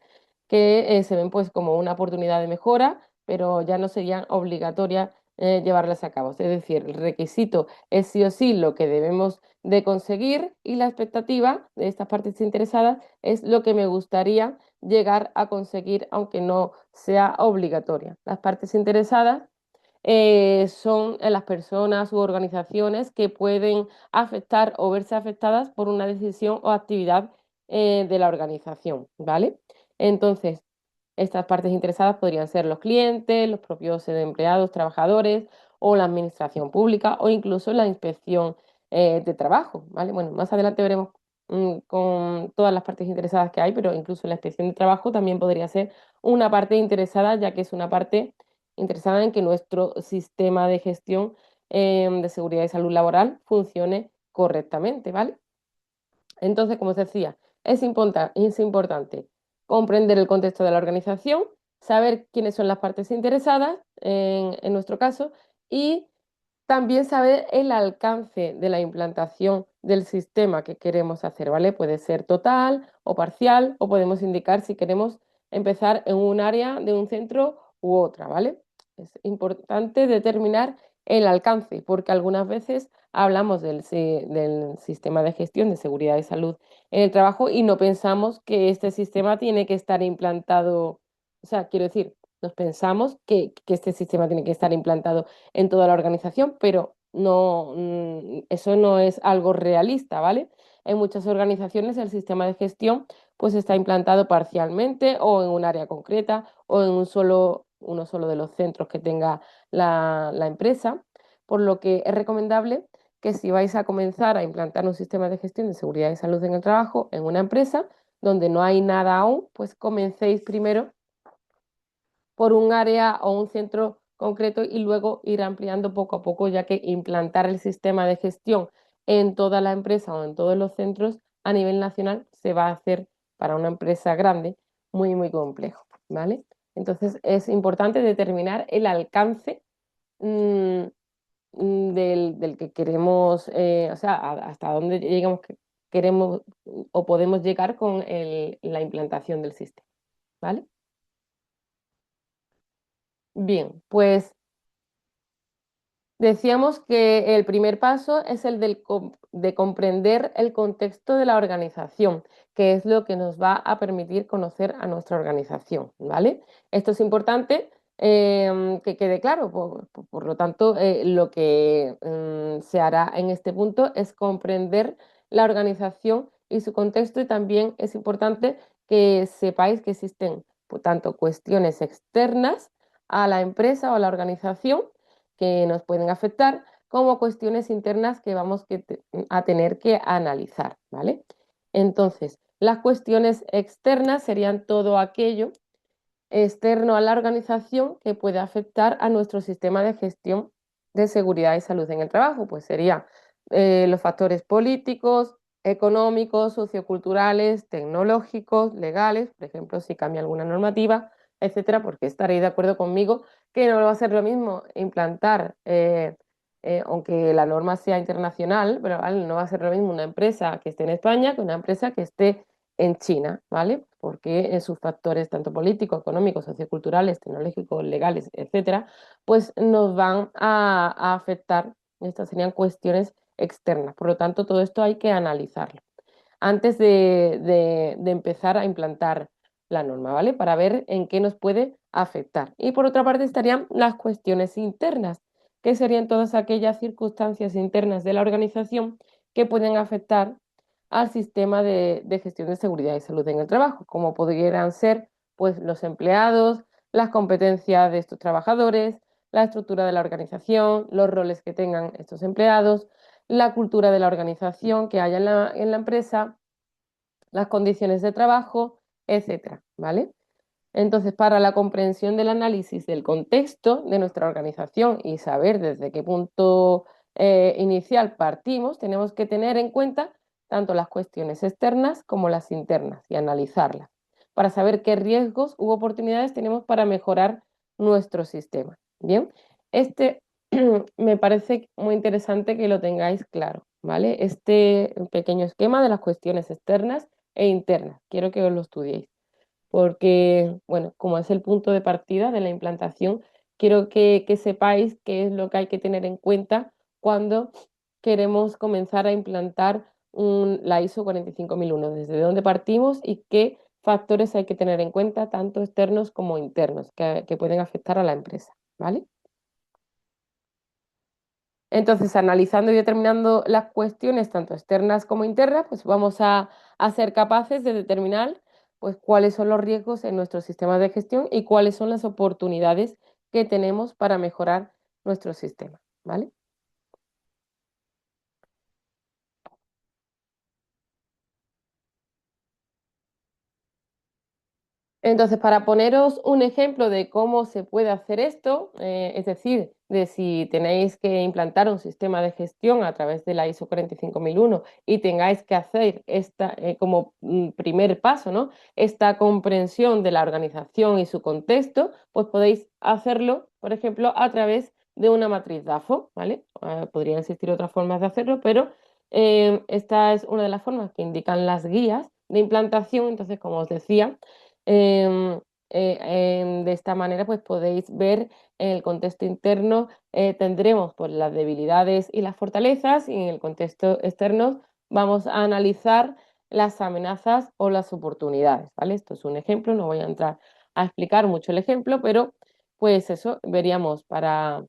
que se ven, pues, como una oportunidad de mejora pero ya no serían obligatorias llevarlas a cabo. Es decir, el requisito es sí o sí lo que debemos de conseguir y la expectativa de estas partes interesadas es lo que me gustaría llegar a conseguir, aunque no sea obligatoria. Las partes interesadas son las personas u organizaciones que pueden afectar o verse afectadas por una decisión o actividad de la organización, ¿vale? Entonces, estas partes interesadas podrían ser los clientes, los propios empleados, trabajadores o la administración pública o incluso la inspección de trabajo, ¿vale? Bueno, más adelante veremos con todas las partes interesadas que hay, pero incluso la inspección de trabajo también podría ser una parte interesada, ya que es una parte interesada en que nuestro sistema de gestión de seguridad y salud laboral funcione correctamente, ¿vale? Entonces, como os decía, es importante comprender el contexto de la organización, saber quiénes son las partes interesadas, en nuestro caso, y también saber el alcance de la implantación del sistema que queremos hacer, ¿vale? Puede ser total o parcial, o podemos indicar si queremos empezar en un área de un centro u otra, ¿vale? Es importante determinar el alcance, porque algunas veces hablamos del sistema de gestión de seguridad y salud en el trabajo y no pensamos que este sistema tiene que estar implantado, o sea, quiero decir, nos pensamos que este sistema tiene que estar implantado en toda la organización, pero no, eso no es algo realista, ¿vale? En muchas organizaciones el sistema de gestión pues está implantado parcialmente o en un área concreta o en uno solo de los centros que tenga la empresa, por lo que es recomendable que si vais a comenzar a implantar un sistema de gestión de seguridad y salud en el trabajo en una empresa donde no hay nada aún, pues comencéis primero por un área o un centro concreto y luego ir ampliando poco a poco, ya que implantar el sistema de gestión en toda la empresa o en todos los centros a nivel nacional se va a hacer para una empresa grande muy, muy complejo, ¿vale? Entonces es importante determinar el alcance mmm, del que queremos, o sea, hasta dónde llegamos, queremos o podemos llegar con la implantación del sistema, ¿vale? Bien, pues Decíamos que el primer paso es el de comprender el contexto de la organización, que es lo que nos va a permitir conocer a nuestra organización, ¿vale? Esto es importante que quede claro, por lo tanto, lo que se hará en este punto es comprender la organización y su contexto y también es importante que sepáis que existen tanto cuestiones externas a la empresa o a la organización que nos pueden afectar, como cuestiones internas que vamos a tener que analizar, ¿vale? Entonces, las cuestiones externas serían todo aquello externo a la organización que puede afectar a nuestro sistema de gestión de seguridad y salud en el trabajo, pues serían los factores políticos, económicos, socioculturales, tecnológicos, legales, por ejemplo, si cambia alguna normativa, etcétera, porque estaréis de acuerdo conmigo que no va a ser lo mismo implantar, aunque la norma sea internacional, pero ¿vale? No va a ser lo mismo una empresa que esté en España que una empresa que esté en China, ¿vale? Porque sus factores tanto políticos, económicos, socioculturales, tecnológicos, legales, etcétera, pues nos van a afectar. Estas serían cuestiones externas. Por lo tanto, todo esto hay que analizarlo antes de empezar a implantar la norma, ¿vale? Para ver en qué nos puede afectar. Y por otra parte estarían las cuestiones internas, que serían todas aquellas circunstancias internas de la organización que pueden afectar al sistema de gestión de seguridad y salud en el trabajo, como pudieran ser pues, los empleados, las competencias de estos trabajadores, la estructura de la organización, los roles que tengan estos empleados, la cultura de la organización que haya en la empresa, las condiciones de trabajo, etcétera, ¿vale? Entonces, para la comprensión del análisis del contexto de nuestra organización y saber desde qué punto inicial partimos, tenemos que tener en cuenta tanto las cuestiones externas como las internas y analizarlas para saber qué riesgos u oportunidades tenemos para mejorar nuestro sistema. Bien, este me parece muy interesante que lo tengáis claro, ¿vale? Este pequeño esquema de las cuestiones externas e internas. Quiero que os lo estudiéis porque, bueno, como es el punto de partida de la implantación, quiero que sepáis qué es lo que hay que tener en cuenta cuando queremos comenzar a implantar la ISO 45001, desde dónde partimos y qué factores hay que tener en cuenta, tanto externos como internos, que pueden afectar a la empresa, ¿vale? Entonces, analizando y determinando las cuestiones tanto externas como internas, pues vamos a ser capaces de determinar pues, cuáles son los riesgos en nuestro sistema de gestión y cuáles son las oportunidades que tenemos para mejorar nuestro sistema, ¿vale? Entonces, para poneros un ejemplo de cómo se puede hacer esto, es decir, de si tenéis que implantar un sistema de gestión a través de la ISO 45001 y tengáis que hacer esta como primer paso, ¿no? Esta comprensión de la organización y su contexto, pues podéis hacerlo, por ejemplo, a través de una matriz DAFO, ¿vale? Podrían existir otras formas de hacerlo, pero esta es una de las formas que indican las guías de implantación. Entonces, como os decía, Em, de esta manera, pues podéis ver en el contexto interno tendremos pues, las debilidades y las fortalezas y en el contexto externo vamos a analizar las amenazas o las oportunidades, ¿vale? Esto es un ejemplo, no voy a entrar a explicar mucho el ejemplo, pero pues eso veríamos para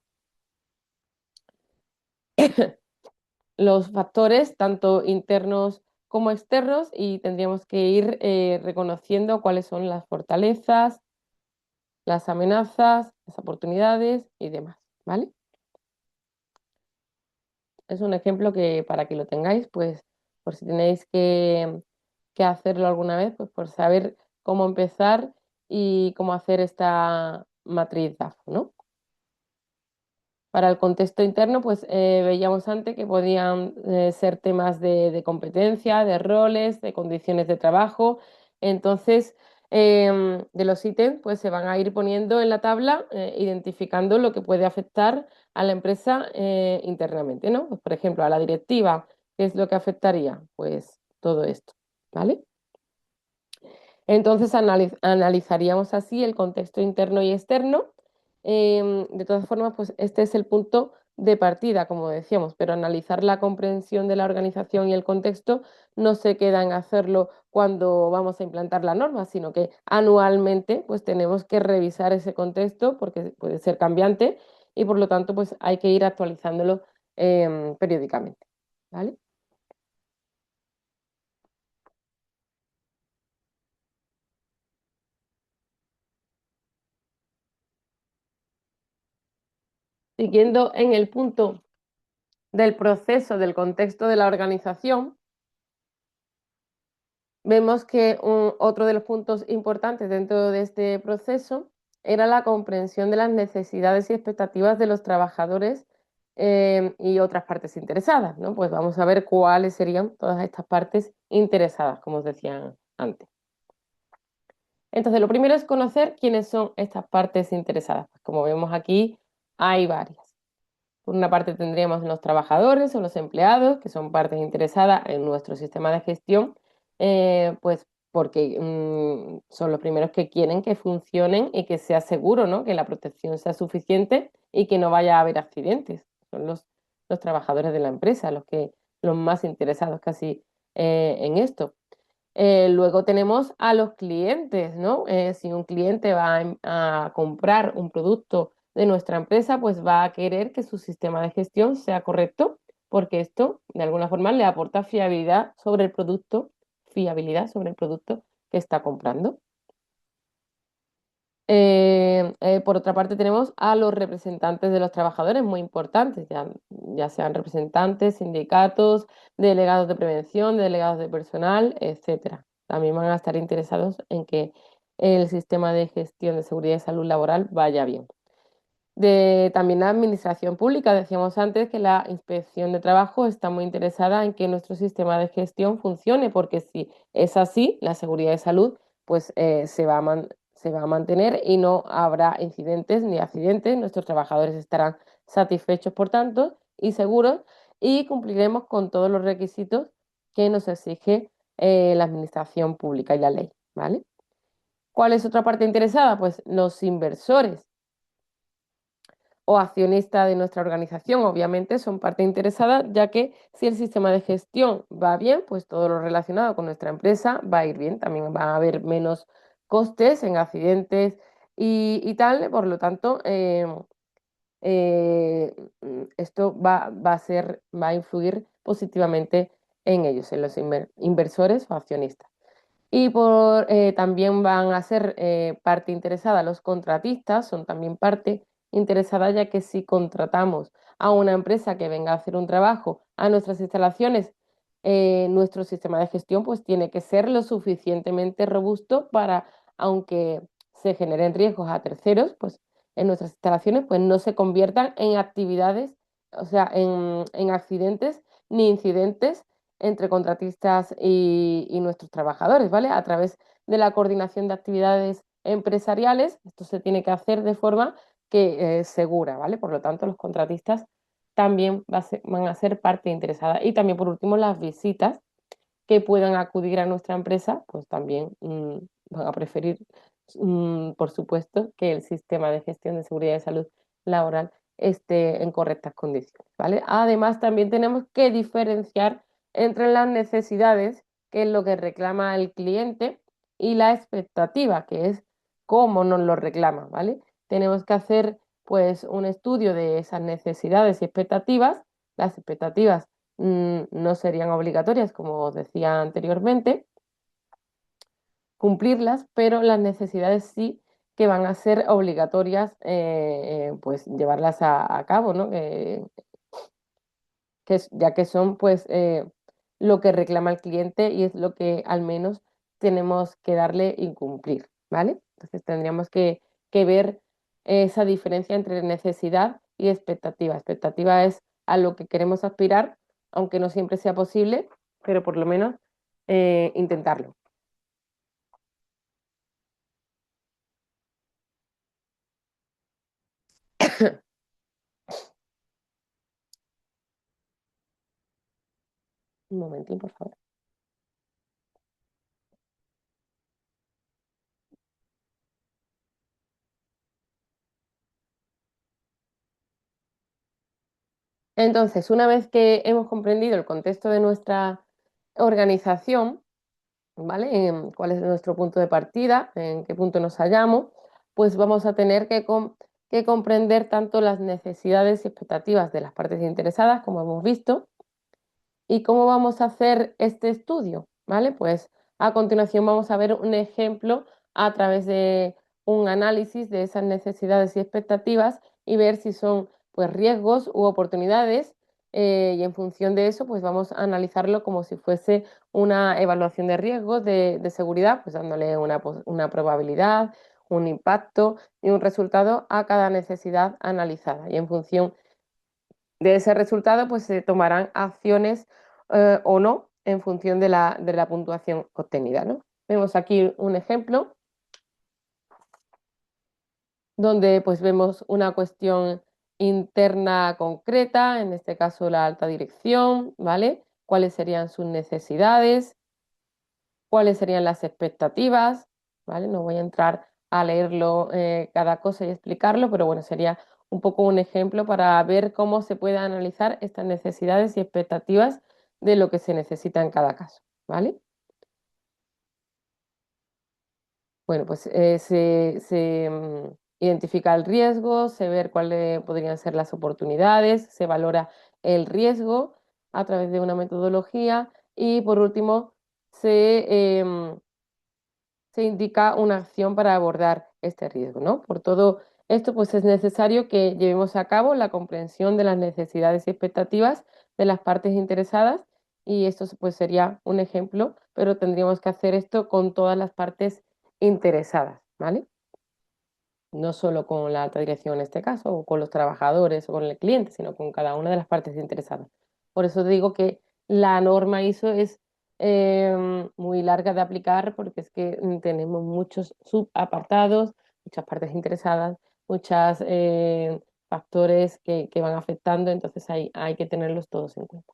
los factores, tanto internos como externos, y tendríamos que ir reconociendo cuáles son las fortalezas, las amenazas, las oportunidades y demás, ¿vale? Es un ejemplo que para que lo tengáis, pues por si tenéis que hacerlo alguna vez, pues por saber cómo empezar y cómo hacer esta matriz DAFO, ¿no? Para el contexto interno, pues veíamos antes que podían ser temas competencia, de roles, de condiciones de trabajo. Entonces, de los ítems, pues se van a ir poniendo en la tabla, identificando lo que puede afectar a la empresa internamente, ¿no? Pues, por ejemplo, a la directiva, ¿qué es lo que afectaría? Pues todo esto, ¿vale? Entonces analizaríamos así el contexto interno y externo. De todas formas, pues este es el punto de partida, como decíamos, pero analizar la comprensión de la organización y el contexto no se queda en hacerlo cuando vamos a implantar la norma, sino que anualmente pues tenemos que revisar ese contexto porque puede ser cambiante y por lo tanto pues hay que ir actualizándolo periódicamente. ¿Vale? Siguiendo en el punto del proceso, del contexto de la organización, vemos que otro de los puntos importantes dentro de este proceso era la comprensión de las necesidades y expectativas de los trabajadores y otras partes interesadas, ¿no? Pues vamos a ver cuáles serían todas estas partes interesadas, como os decía antes. Entonces, lo primero es conocer quiénes son estas partes interesadas. Pues como vemos aquí, hay varias. Por una parte tendríamos los trabajadores o los empleados, que son partes interesadas en nuestro sistema de gestión, pues porque son los primeros que quieren que funcionen y que sea seguro, ¿no? Que la protección sea suficiente y que no vaya a haber accidentes. Son los trabajadores de la empresa los más interesados casi en esto. Luego tenemos a los clientes, ¿no? Si un cliente va a comprar un producto de nuestra empresa, pues va a querer que su sistema de gestión sea correcto, porque esto de alguna forma le aporta fiabilidad sobre el producto que está comprando. Por otra parte, tenemos a los representantes de los trabajadores, muy importantes, ya sean representantes, sindicatos, delegados de prevención, delegados de personal, etcétera. También van a estar interesados en que el sistema de gestión de seguridad y salud laboral vaya bien. También la administración pública. Decíamos antes que la inspección de trabajo está muy interesada en que nuestro sistema de gestión funcione, porque si es así, la seguridad de salud pues se va a mantener y no habrá incidentes ni accidentes. Nuestros trabajadores estarán satisfechos, por tanto, y seguros, y cumpliremos con todos los requisitos que nos exige la administración pública y la ley, ¿vale? ¿Cuál es otra parte interesada? Pues los inversores o accionista de nuestra organización, obviamente, son parte interesada, ya que si el sistema de gestión va bien, pues todo lo relacionado con nuestra empresa va a ir bien. También va a haber menos costes en accidentes y tal, por lo tanto, esto va a influir positivamente en ellos, en los inversores o accionistas. Y también van a ser parte interesada los contratistas, son también parte interesada, ya que si contratamos a una empresa que venga a hacer un trabajo a nuestras instalaciones, nuestro sistema de gestión pues tiene que ser lo suficientemente robusto para, aunque se generen riesgos a terceros, pues en nuestras instalaciones pues no se conviertan en actividades, o sea, en accidentes ni incidentes entre contratistas y nuestros trabajadores, ¿vale? A través de la coordinación de actividades empresariales, esto se tiene que hacer de forma que segura, ¿vale? Por lo tanto, los contratistas también van a ser parte interesada. Y también, por último, las visitas que puedan acudir a nuestra empresa, pues también van a preferir, por supuesto, que el sistema de gestión de seguridad y salud laboral esté en correctas condiciones, ¿vale? Además, también tenemos que diferenciar entre las necesidades, que es lo que reclama el cliente, y la expectativa, que es cómo nos lo reclama, ¿vale? Tenemos que hacer, pues, un estudio de esas necesidades y expectativas. Las expectativas no serían obligatorias, como os decía anteriormente, cumplirlas, pero las necesidades sí que van a ser obligatorias, pues llevarlas a cabo, ¿no? Ya que son pues lo que reclama el cliente y es lo que al menos tenemos que darle y cumplir, ¿vale? Entonces tendríamos que ver esa diferencia entre necesidad y expectativa. Expectativa es a lo que queremos aspirar, aunque no siempre sea posible, pero por lo menos intentarlo. Un momentín, por favor. Entonces, una vez que hemos comprendido el contexto de nuestra organización, ¿vale? Cuál es nuestro punto de partida, en qué punto nos hallamos, pues vamos a tener que comprender tanto las necesidades y expectativas de las partes interesadas, como hemos visto. ¿Y cómo vamos a hacer este estudio? ¿Vale? Pues a continuación vamos a ver un ejemplo a través de un análisis de esas necesidades y expectativas y ver si son pues riesgos u oportunidades, y en función de eso pues vamos a analizarlo como si fuese una evaluación de riesgos de seguridad, pues dándole una probabilidad, un impacto y un resultado a cada necesidad analizada, y en función de ese resultado, pues se tomarán acciones o no en función de la puntuación obtenida, ¿no? Vemos aquí un ejemplo donde pues vemos una cuestión interna concreta, en este caso la alta dirección, ¿vale? ¿Cuáles serían sus necesidades? ¿Cuáles serían las expectativas? ¿Vale? No voy a entrar a leerlo cada cosa y explicarlo, pero bueno, sería un poco un ejemplo para ver cómo se puede analizar estas necesidades y expectativas de lo que se necesita en cada caso, ¿vale? Bueno, pues identifica el riesgo, se ve cuáles podrían ser las oportunidades, se valora el riesgo a través de una metodología y por último se indica una acción para abordar este riesgo, ¿no? Por todo esto, pues es necesario que llevemos a cabo la comprensión de las necesidades y expectativas de las partes interesadas, y esto pues sería un ejemplo, pero tendríamos que hacer esto con todas las partes interesadas, ¿vale? No solo con la alta dirección en este caso, o con los trabajadores o con el cliente, sino con cada una de las partes interesadas. Por eso digo que la norma ISO es muy larga de aplicar, porque es que tenemos muchos subapartados, muchas partes interesadas, muchos factores que van afectando, entonces hay que tenerlos todos en cuenta.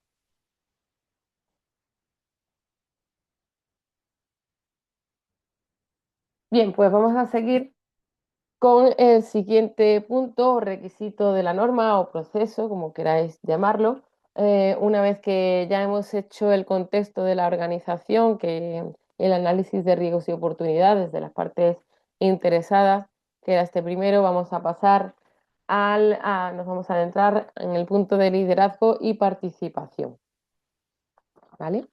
Bien, pues vamos a seguir con el siguiente punto o requisito de la norma o proceso, como queráis llamarlo. Una vez que ya hemos hecho el contexto de la organización, que el análisis de riesgos y oportunidades de las partes interesadas, que era este primero, vamos a pasar nos vamos a adentrar en el punto de liderazgo y participación, ¿vale?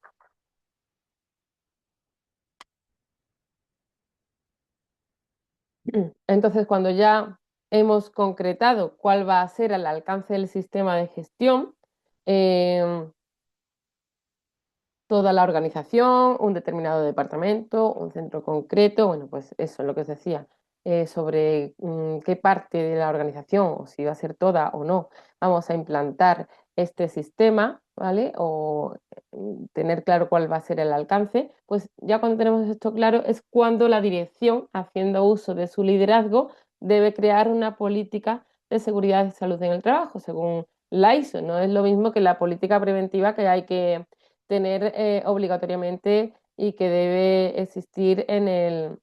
Entonces, cuando ya hemos concretado cuál va a ser el alcance del sistema de gestión, eh, toda la organización, un determinado departamento, un centro concreto, bueno, pues eso es lo que os decía, sobre qué parte de la organización, o si va a ser toda o no, vamos a implantar este sistema, ¿vale? O tener claro cuál va a ser el alcance, pues ya cuando tenemos esto claro es cuando la dirección, haciendo uso de su liderazgo, debe crear una política de seguridad y salud en el trabajo, según la ISO. No es lo mismo que la política preventiva que hay que tener obligatoriamente y que debe existir el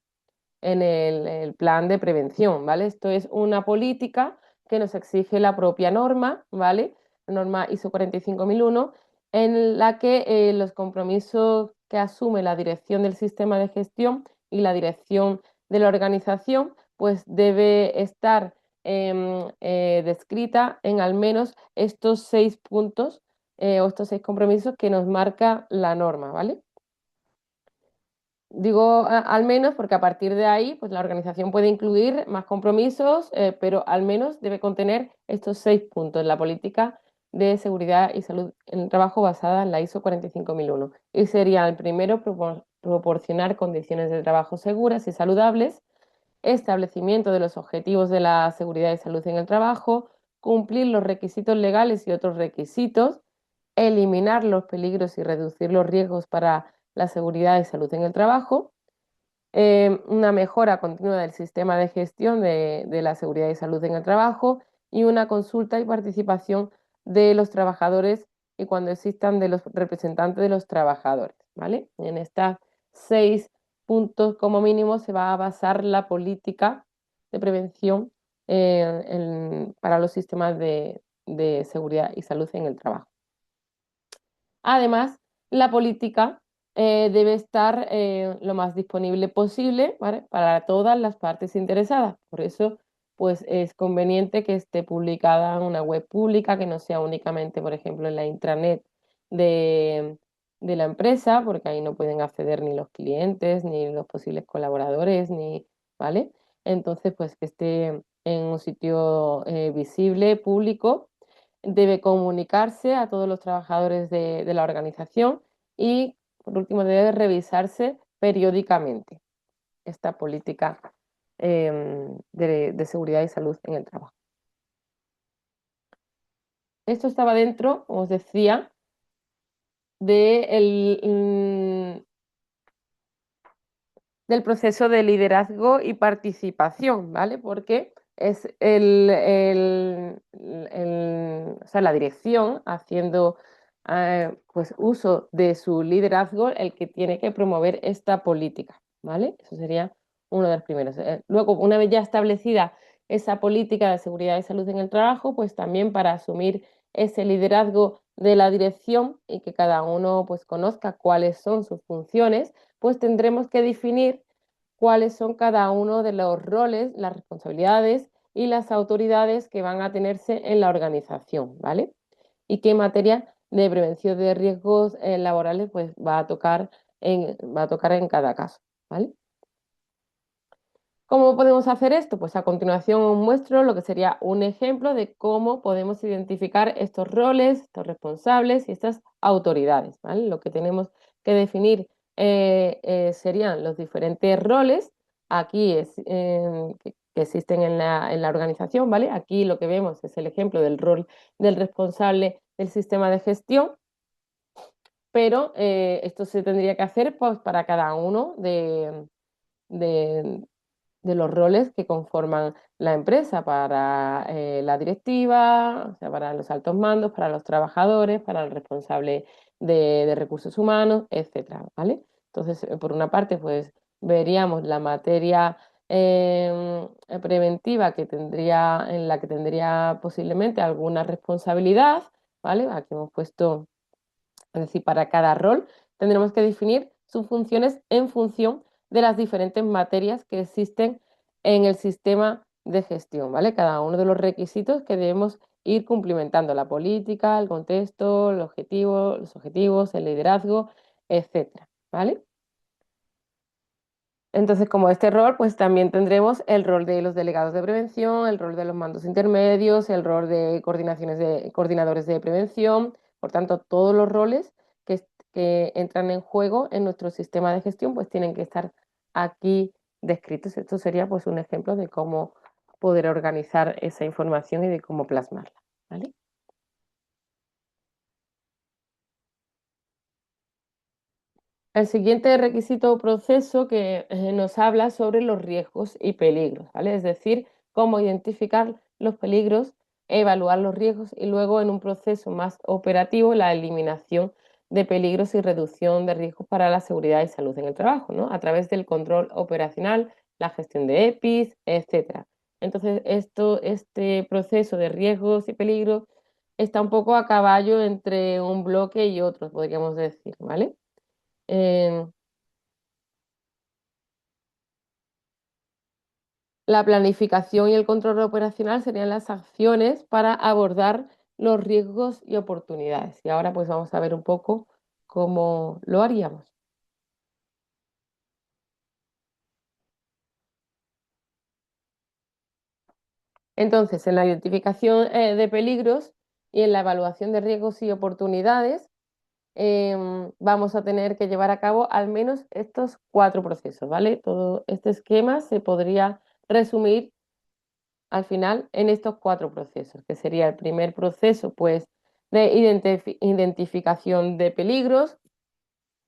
plan de prevención, ¿vale? Esto es una política que nos exige la propia norma, ¿vale? La norma ISO 45001, en la que los compromisos que asume la dirección del sistema de gestión y la dirección de la organización, pues debe estar descrita en al menos estos 6 puntos o estos 6 compromisos que nos marca la norma, ¿vale? Digo al menos porque a partir de ahí, pues la organización puede incluir más compromisos, pero al menos debe contener estos 6 puntos, la política de seguridad y salud en el trabajo basada en la ISO 45001. Y sería el primero, proporcionar condiciones de trabajo seguras y saludables, establecimiento de los objetivos de la seguridad y salud en el trabajo, cumplir los requisitos legales y otros requisitos, eliminar los peligros y reducir los riesgos para la seguridad y salud en el trabajo, una mejora continua del sistema de gestión de la seguridad y salud en el trabajo y una consulta y participación de los trabajadores y cuando existan de los representantes de los trabajadores, ¿vale? En estos 6 puntos como mínimo se va a basar la política de prevención para los sistemas de seguridad y salud en el trabajo. Además, la política debe estar lo más disponible posible, ¿vale? Para todas las partes interesadas. Por eso, pues es conveniente que esté publicada en una web pública, que no sea únicamente, por ejemplo, en la intranet de, de la empresa, porque ahí no pueden acceder ni los clientes, ni los posibles colaboradores, ni, ¿vale? Entonces, pues que esté en un sitio visible, público, debe comunicarse a todos los trabajadores de la organización y, por último, debe revisarse periódicamente esta política de seguridad y salud en el trabajo. Esto estaba dentro, como os decía, de del proceso de liderazgo y participación, ¿vale? Porque es o sea, la dirección haciendo pues uso de su liderazgo el que tiene que promover esta política, ¿vale? Eso sería uno de los primeros. Luego, una vez ya establecida esa política de seguridad y salud en el trabajo, pues también para asumir ese liderazgo de la dirección y que cada uno pues conozca cuáles son sus funciones, pues tendremos que definir cuáles son cada uno de los roles, las responsabilidades y las autoridades que van a tenerse en la organización, ¿vale? Y qué materia de prevención de riesgos laborales pues va a tocar en cada caso, ¿vale? ¿Cómo podemos hacer esto? Pues a continuación os muestro lo que sería un ejemplo de cómo podemos identificar estos roles, estos responsables y estas autoridades, ¿vale? Lo que tenemos que definir serían los diferentes roles aquí que existen en la organización, ¿vale? Aquí lo que vemos es el ejemplo del rol del responsable del sistema de gestión, pero esto se tendría que hacer pues, para cada uno de de los roles que conforman la empresa para la directiva, o sea, para los altos mandos, para los trabajadores, para el responsable de recursos humanos, etcétera, ¿vale? Entonces, por una parte, pues veríamos la materia preventiva en la que tendría posiblemente alguna responsabilidad, ¿vale? Aquí hemos puesto es decir, para cada rol tendremos que definir sus funciones en función de las diferentes materias que existen en el sistema de gestión, ¿vale? Cada uno de los requisitos que debemos ir cumplimentando, la política, el contexto, los objetivos, el liderazgo, etcétera, ¿vale? Entonces, como este rol, pues también tendremos el rol de los delegados de prevención, el rol de los mandos intermedios, el rol de coordinadores de prevención. Por tanto, todos los roles que entran en juego en nuestro sistema de gestión, pues tienen que estar aquí descritos. Esto sería pues un ejemplo de cómo poder organizar esa información y de cómo plasmarla, ¿vale? El siguiente requisito o proceso que nos habla sobre los riesgos y peligros, ¿vale? Es decir, cómo identificar los peligros, evaluar los riesgos y luego en un proceso más operativo la eliminación de peligros y reducción de riesgos para la seguridad y salud en el trabajo, ¿no? A través del control operacional, la gestión de EPIs, etcétera. Entonces, este proceso de riesgos y peligros está un poco a caballo entre un bloque y otro, podríamos decir, ¿vale? Eh, la planificación y el control operacional serían las acciones para abordar los riesgos y oportunidades. Y ahora pues vamos a ver un poco cómo lo haríamos. Entonces, en la identificación de peligros y en la evaluación de riesgos y oportunidades, vamos a tener que llevar a cabo al menos estos cuatro procesos, ¿vale? Todo este esquema se podría resumir al final en estos cuatro procesos, que sería el primer proceso, pues, de identificación de peligros.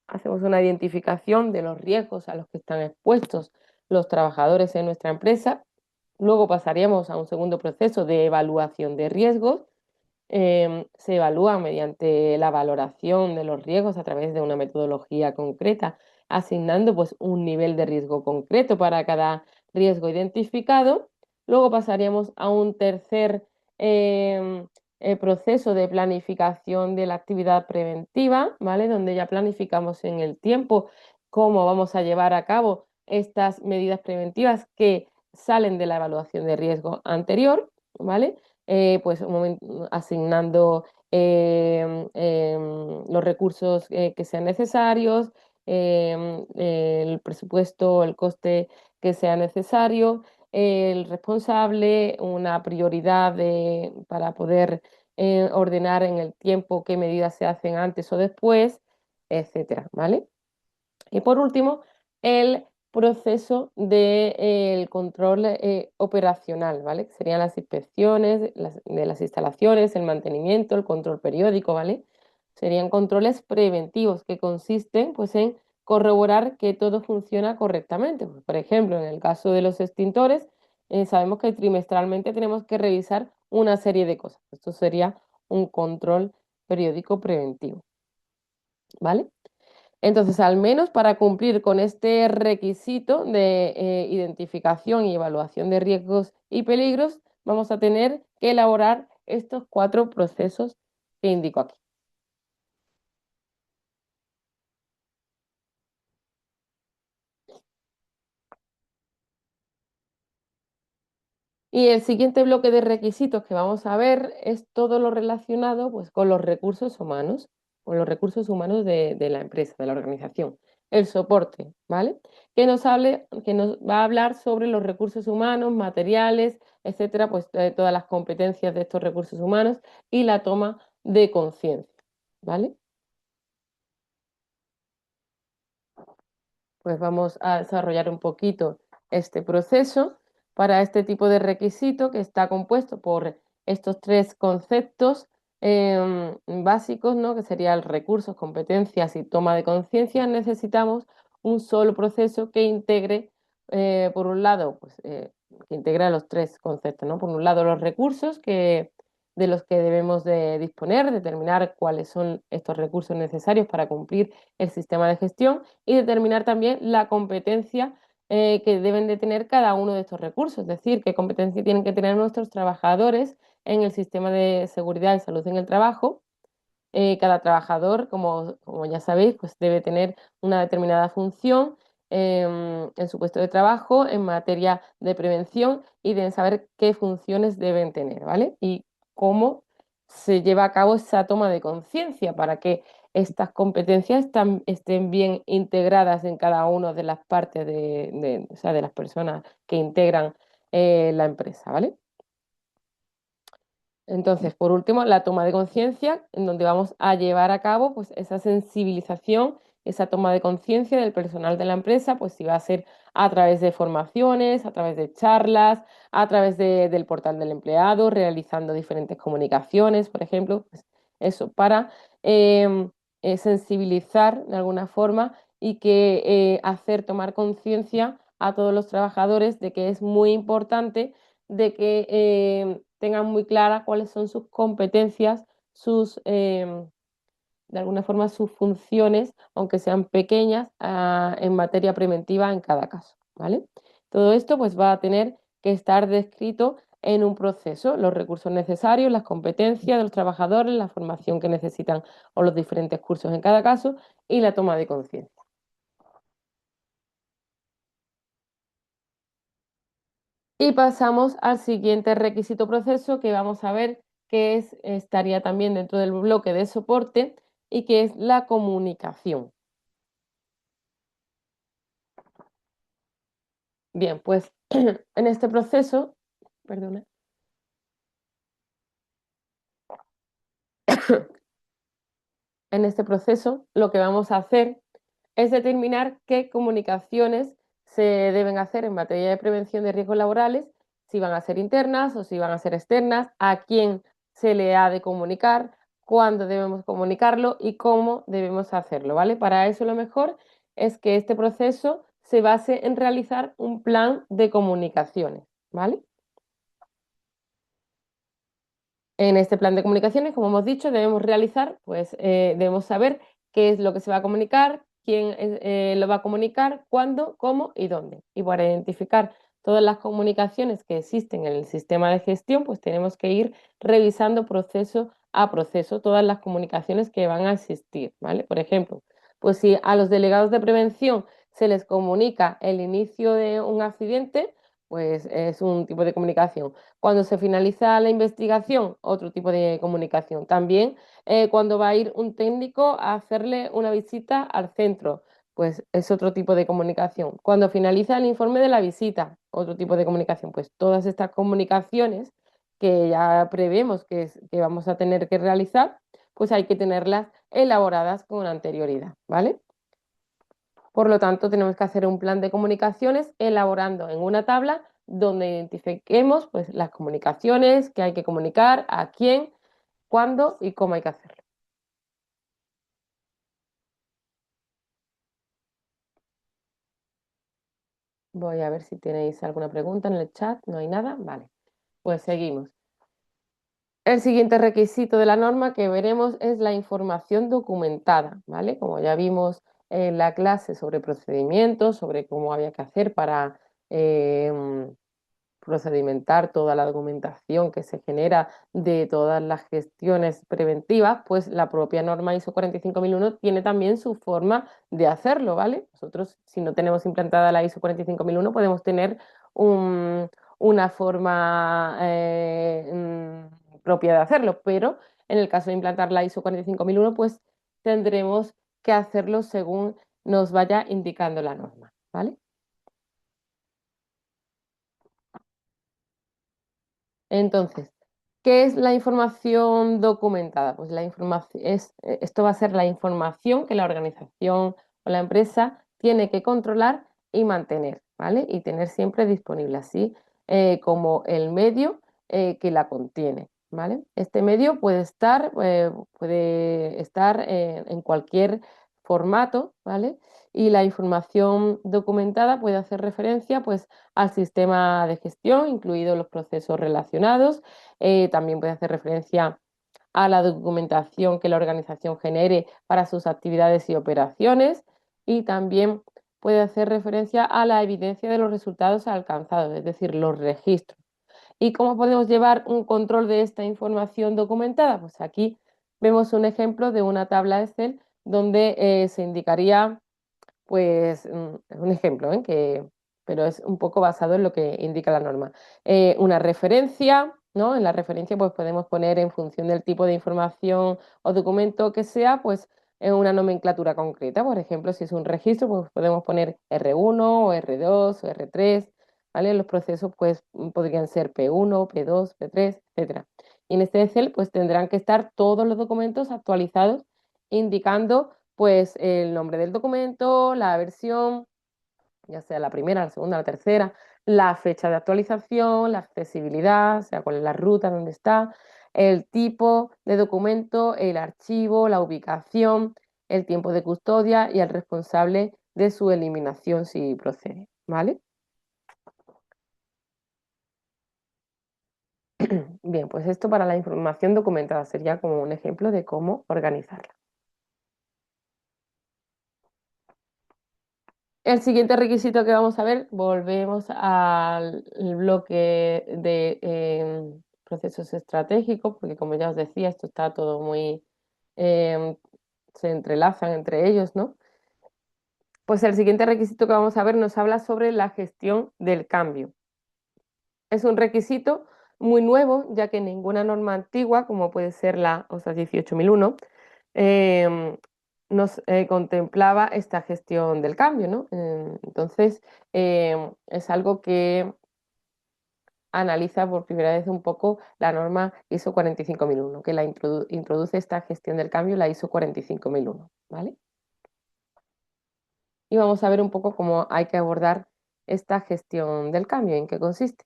Hacemos una identificación de los riesgos a los que están expuestos los trabajadores en nuestra empresa. Luego pasaríamos a un segundo proceso de evaluación de riesgos. Se evalúa mediante la valoración de los riesgos a través de una metodología concreta, asignando pues un nivel de riesgo concreto para cada riesgo identificado. Luego pasaríamos a un tercer proceso de planificación de la actividad preventiva, ¿vale? Donde ya planificamos en el tiempo cómo vamos a llevar a cabo estas medidas preventivas que salen de la evaluación de riesgo anterior, ¿vale? Pues asignando los recursos que sean necesarios, el presupuesto, el coste que sea necesario, el responsable, una prioridad para poder ordenar en el tiempo qué medidas se hacen antes o después, etcétera, ¿vale? Y por último, el proceso del control operacional, ¿vale? Que serían las inspecciones de las instalaciones, el mantenimiento, el control periódico, ¿vale? Serían controles preventivos que consisten pues, en corroborar que todo funciona correctamente. Pues, por ejemplo, en el caso de los extintores, sabemos que trimestralmente tenemos que revisar una serie de cosas. Esto sería un control periódico preventivo, ¿vale? Entonces, al menos para cumplir con este requisito de identificación y evaluación de riesgos y peligros, vamos a tener que elaborar estos 4 procesos que indico aquí. Y el siguiente bloque de requisitos que vamos a ver es todo lo relacionado pues, con los recursos humanos de la empresa, de la organización. El soporte, ¿vale? Que nos va a hablar sobre los recursos humanos, materiales, etcétera, pues todas las competencias de estos recursos humanos y la toma de conciencia, ¿vale? Pues vamos a desarrollar un poquito este proceso para este tipo de requisito que está compuesto por estos 3 conceptos básicos, ¿no? Que serían recursos, competencias y toma de conciencia. Necesitamos un solo proceso que integre, por un lado, pues, que integre los 3 conceptos, ¿no? Por un lado, los recursos de los que debemos de disponer, determinar cuáles son estos recursos necesarios para cumplir el sistema de gestión y determinar también la competencia que deben de tener cada uno de estos recursos, es decir, qué competencia tienen que tener nuestros trabajadores en el sistema de seguridad y salud en el trabajo. Cada trabajador, como ya sabéis, pues debe tener una determinada función en su puesto de trabajo en materia de prevención y deben saber qué funciones deben tener, ¿vale? Y cómo se lleva a cabo esa toma de conciencia para que estas competencias estén bien integradas en cada una de las partes o sea, de las personas que integran la empresa, ¿vale? Entonces, por último, la toma de conciencia, en donde vamos a llevar a cabo pues, esa sensibilización, esa toma de conciencia del personal de la empresa, pues si va a ser a través de formaciones, a través de charlas, a través del portal del empleado, realizando diferentes comunicaciones, por ejemplo, pues eso, para eh, sensibilizar de alguna forma y que hacer tomar conciencia a todos los trabajadores de que es muy importante de que tengan muy claras cuáles son sus competencias, de alguna forma sus funciones, aunque sean pequeñas, en materia preventiva en cada caso, ¿vale? Todo esto pues va a tener que estar descrito en un proceso, los recursos necesarios, las competencias de los trabajadores, la formación que necesitan o los diferentes cursos en cada caso y la toma de conciencia. Y pasamos al siguiente requisito proceso que vamos a ver que estaría también dentro del bloque de soporte y que es la comunicación. Bien, pues en este proceso, perdona, en este proceso lo que vamos a hacer es determinar qué comunicaciones se deben hacer en materia de prevención de riesgos laborales, si van a ser internas o si van a ser externas, a quién se le ha de comunicar, cuándo debemos comunicarlo y cómo debemos hacerlo, ¿vale? Para eso lo mejor es que este proceso se base en realizar un plan de comunicaciones, ¿vale? En este plan de comunicaciones, como hemos dicho, debemos realizar, pues debemos saber qué es lo que se va a comunicar, quién lo va a comunicar, cuándo, cómo y dónde. Y para identificar todas las comunicaciones que existen en el sistema de gestión, pues tenemos que ir revisando proceso a proceso todas las comunicaciones que van a existir, ¿vale? Por ejemplo, pues si a los delegados de prevención se les comunica el inicio de un accidente, pues es un tipo de comunicación. Cuando se finaliza la investigación, otro tipo de comunicación. También cuando va a ir un técnico a hacerle una visita al centro, pues es otro tipo de comunicación. Cuando finaliza el informe de la visita, otro tipo de comunicación. Pues todas estas comunicaciones que ya prevemos que vamos a tener que realizar, pues hay que tenerlas elaboradas con anterioridad, ¿vale? Por lo tanto, tenemos que hacer un plan de comunicaciones elaborando en una tabla donde identifiquemos pues, las comunicaciones que hay que comunicar, a quién, cuándo y cómo hay que hacerlo. Voy a ver si tenéis alguna pregunta en el chat. ¿No hay nada? Vale, pues seguimos. El siguiente requisito de la norma que veremos es la información documentada, ¿vale? Como ya vimos en la clase sobre procedimientos, sobre cómo había que hacer para procedimentar toda la documentación que se genera de todas las gestiones preventivas, pues la propia norma ISO 45001 tiene también su forma de hacerlo, ¿vale? Nosotros, si no tenemos implantada la ISO 45001, podemos tener una forma propia de hacerlo, pero en el caso de implantar la ISO 45001, pues tendremos que hacerlo según nos vaya indicando la norma, ¿vale? Entonces, ¿qué es la información documentada? Pues la información esto va a ser la información que la organización o la empresa tiene que controlar y mantener, ¿vale? Y tener siempre disponible, así como el medio que la contiene, ¿vale? Este medio puede estar en cualquier formato, ¿vale? Y la información documentada puede hacer referencia, pues, al sistema de gestión, incluidos los procesos relacionados. También puede hacer referencia a la documentación que la organización genere para sus actividades y operaciones. Y también puede hacer referencia a la evidencia de los resultados alcanzados, es decir, los registros. ¿Y cómo podemos llevar un control de esta información documentada? Pues aquí vemos un ejemplo de una tabla Excel donde se indicaría pues un ejemplo, pero es un poco basado en lo que indica la norma. Una referencia, ¿no? En la referencia pues podemos poner en función del tipo de información o documento que sea, pues en una nomenclatura concreta. Por ejemplo, si es un registro, pues podemos poner R1 o R2 o R3, ¿vale? Los procesos pues podrían ser P1, P2, P3, etcétera. Y en este Excel pues tendrán que estar todos los documentos actualizados indicando pues el nombre del documento, la versión, ya sea la primera, la segunda, la tercera, la fecha de actualización, la accesibilidad, o sea, cuál es la ruta, dónde está, el tipo de documento, el archivo, la ubicación, el tiempo de custodia y el responsable de su eliminación si procede, ¿vale? Bien, pues esto para la información documentada sería como un ejemplo de cómo organizarla. El siguiente requisito que vamos a ver, volvemos al bloque de procesos estratégicos, porque como ya os decía, esto está todo muy, em, se entrelazan entre ellos, ¿no? Pues el siguiente requisito que vamos a ver nos habla sobre la gestión del cambio. Es un requisito muy nuevo, ya que ninguna norma antigua, como puede ser la OSA 18001, eh, nos contemplaba esta gestión del cambio, ¿no? Entonces, es algo que analiza por primera vez un poco la norma ISO 45001, que la introduce esta gestión del cambio, la ISO 45001, ¿vale? Y vamos a ver un poco cómo hay que abordar esta gestión del cambio, en qué consiste.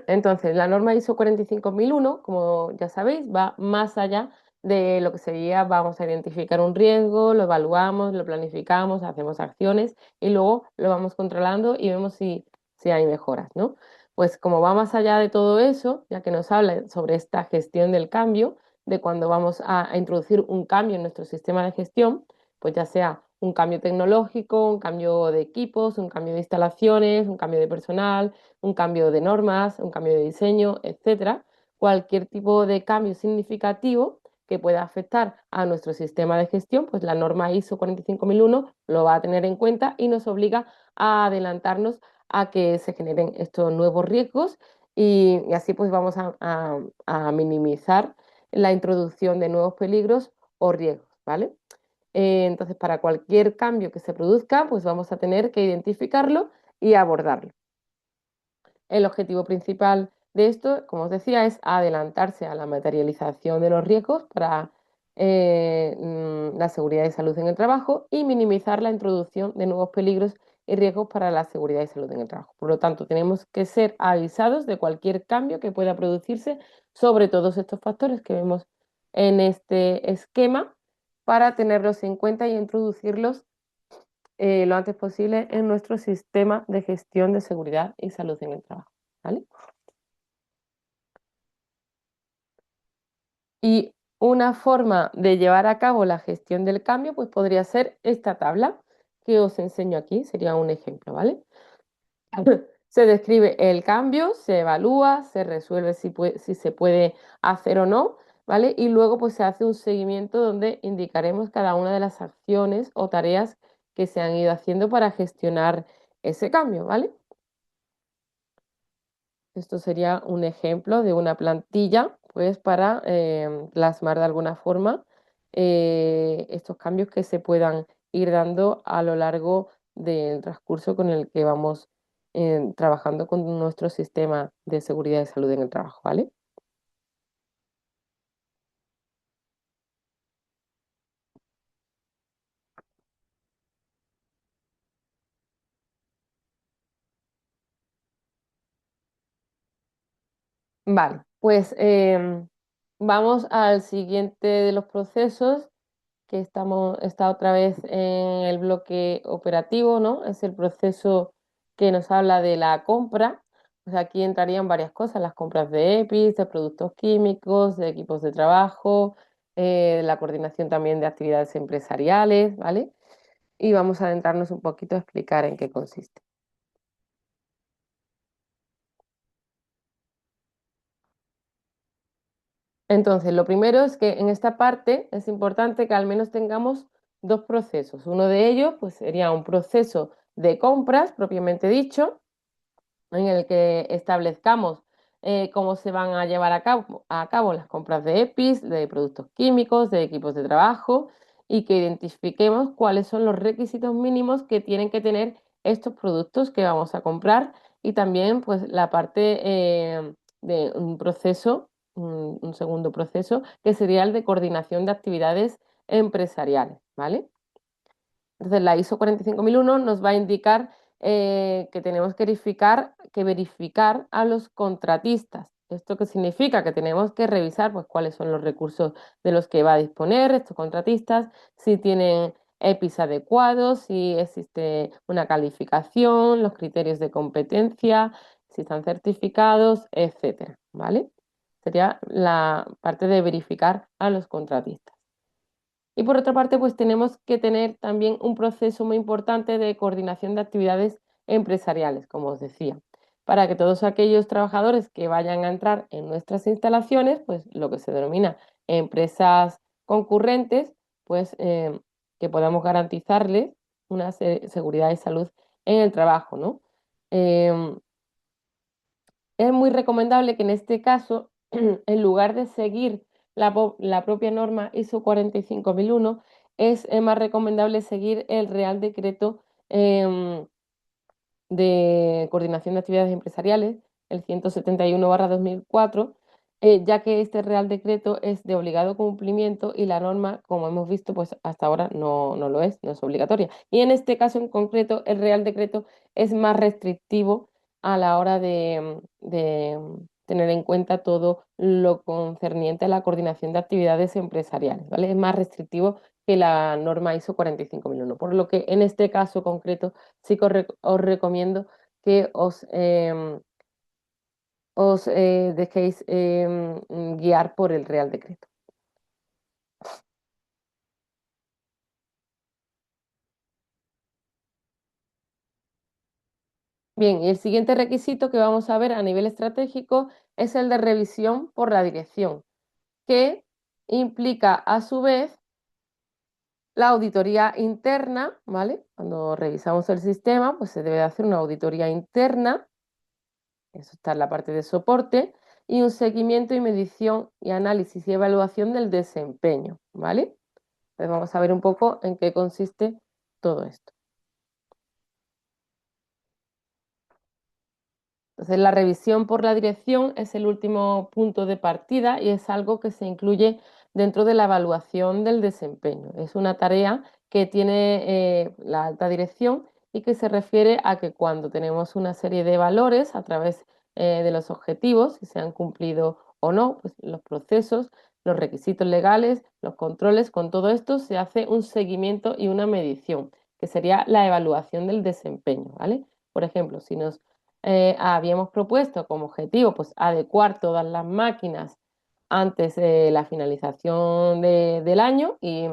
Entonces, la norma ISO 45001, como ya sabéis, va más allá de lo que sería, vamos a identificar un riesgo, lo evaluamos, lo planificamos, hacemos acciones y luego lo vamos controlando y vemos si hay mejoras, ¿no? Pues como va más allá de todo eso, ya que nos habla sobre esta gestión del cambio, de cuando vamos a introducir un cambio en nuestro sistema de gestión, pues ya sea un cambio tecnológico, un cambio de equipos, un cambio de instalaciones, un cambio de personal, un cambio de normas, un cambio de diseño, etcétera. Cualquier tipo de cambio significativo que pueda afectar a nuestro sistema de gestión, pues la norma ISO 45001 lo va a tener en cuenta y nos obliga a adelantarnos a que se generen estos nuevos riesgos y así pues vamos a minimizar la introducción de nuevos peligros o riesgos, ¿vale? Entonces, para cualquier cambio que se produzca, pues vamos a tener que identificarlo y abordarlo. El objetivo principal de esto, como os decía, es adelantarse a la materialización de los riesgos para la seguridad y salud en el trabajo y minimizar la introducción de nuevos peligros y riesgos para la seguridad y salud en el trabajo. Por lo tanto, tenemos que ser avisados de cualquier cambio que pueda producirse sobre todos estos factores que vemos en este esquema para tenerlos en cuenta y introducirlos lo antes posible en nuestro sistema de gestión de seguridad y salud en el trabajo. ¿Vale? Y una forma de llevar a cabo la gestión del cambio, pues podría ser esta tabla que os enseño aquí, sería un ejemplo, ¿vale? Se describe el cambio, se evalúa, se resuelve si se puede hacer o no, ¿vale? Y luego pues se hace un seguimiento donde indicaremos cada una de las acciones o tareas que se han ido haciendo para gestionar ese cambio, ¿vale? Esto sería un ejemplo de una plantilla, pues para plasmar de alguna forma estos cambios que se puedan ir dando a lo largo del transcurso con el que vamos trabajando con nuestro sistema de seguridad y salud en el trabajo, ¿vale? Vale, pues vamos al siguiente de los procesos que está otra vez en el bloque operativo, ¿no? Es el proceso que nos habla de la compra. Pues aquí entrarían varias cosas, las compras de EPIs, de productos químicos, de equipos de trabajo, la coordinación también de actividades empresariales, ¿vale? Y vamos a adentrarnos un poquito a explicar en qué consiste. Entonces, lo primero es que en esta parte es importante que al menos tengamos dos procesos. Uno de ellos, pues sería un proceso de compras propiamente dicho, en el que establezcamos cómo se van a llevar a cabo las compras de EPIs, de productos químicos, de equipos de trabajo y que identifiquemos cuáles son los requisitos mínimos que tienen que tener estos productos que vamos a comprar y también pues la parte de un proceso, un segundo proceso, que sería el de coordinación de actividades empresariales, ¿vale? Entonces, la ISO 45001 nos va a indicar que tenemos que verificar a los contratistas. ¿Esto qué significa? Que tenemos que revisar pues, cuáles son los recursos de los que va a disponer estos contratistas, si tienen EPIs adecuados, si existe una calificación, los criterios de competencia, si están certificados, etcétera, ¿vale? Sería la parte de verificar a los contratistas. Y por otra parte, pues tenemos que tener también un proceso muy importante de coordinación de actividades empresariales, como os decía, para que todos aquellos trabajadores que vayan a entrar en nuestras instalaciones, pues lo que se denomina empresas concurrentes, pues que podamos garantizarles una seguridad y salud en el trabajo, ¿no? Em, es muy recomendable que en este caso, en lugar de seguir la propia norma ISO 45001, es más recomendable seguir el Real Decreto de Coordinación de Actividades Empresariales, el 171/2004, ya que este Real Decreto es de obligado cumplimiento y la norma, como hemos visto, pues hasta ahora no lo es, no es obligatoria. Y en este caso en concreto, el Real Decreto es más restrictivo a la hora de tener en cuenta todo lo concerniente a la coordinación de actividades empresariales, ¿vale? Es más restrictivo que la norma ISO 45001, por lo que en este caso concreto sí que os recomiendo que os dejéis guiar por el Real Decreto. Bien, y el siguiente requisito que vamos a ver a nivel estratégico es el de revisión por la dirección, que implica a su vez la auditoría interna, ¿vale? Cuando revisamos el sistema, pues se debe hacer una auditoría interna, eso está en la parte de soporte, y un seguimiento y medición y análisis y evaluación del desempeño, ¿vale? Entonces vamos a ver un poco en qué consiste todo esto. Entonces, la revisión por la dirección es el último punto de partida y es algo que se incluye dentro de la evaluación del desempeño. Es una tarea que tiene la alta dirección y que se refiere a que cuando tenemos una serie de valores a través de los objetivos, si se han cumplido o no, pues los procesos, los requisitos legales, los controles, con todo esto se hace un seguimiento y una medición, que sería la evaluación del desempeño, ¿vale? Por ejemplo, si nos habíamos propuesto como objetivo pues, adecuar todas las máquinas antes de la finalización del año y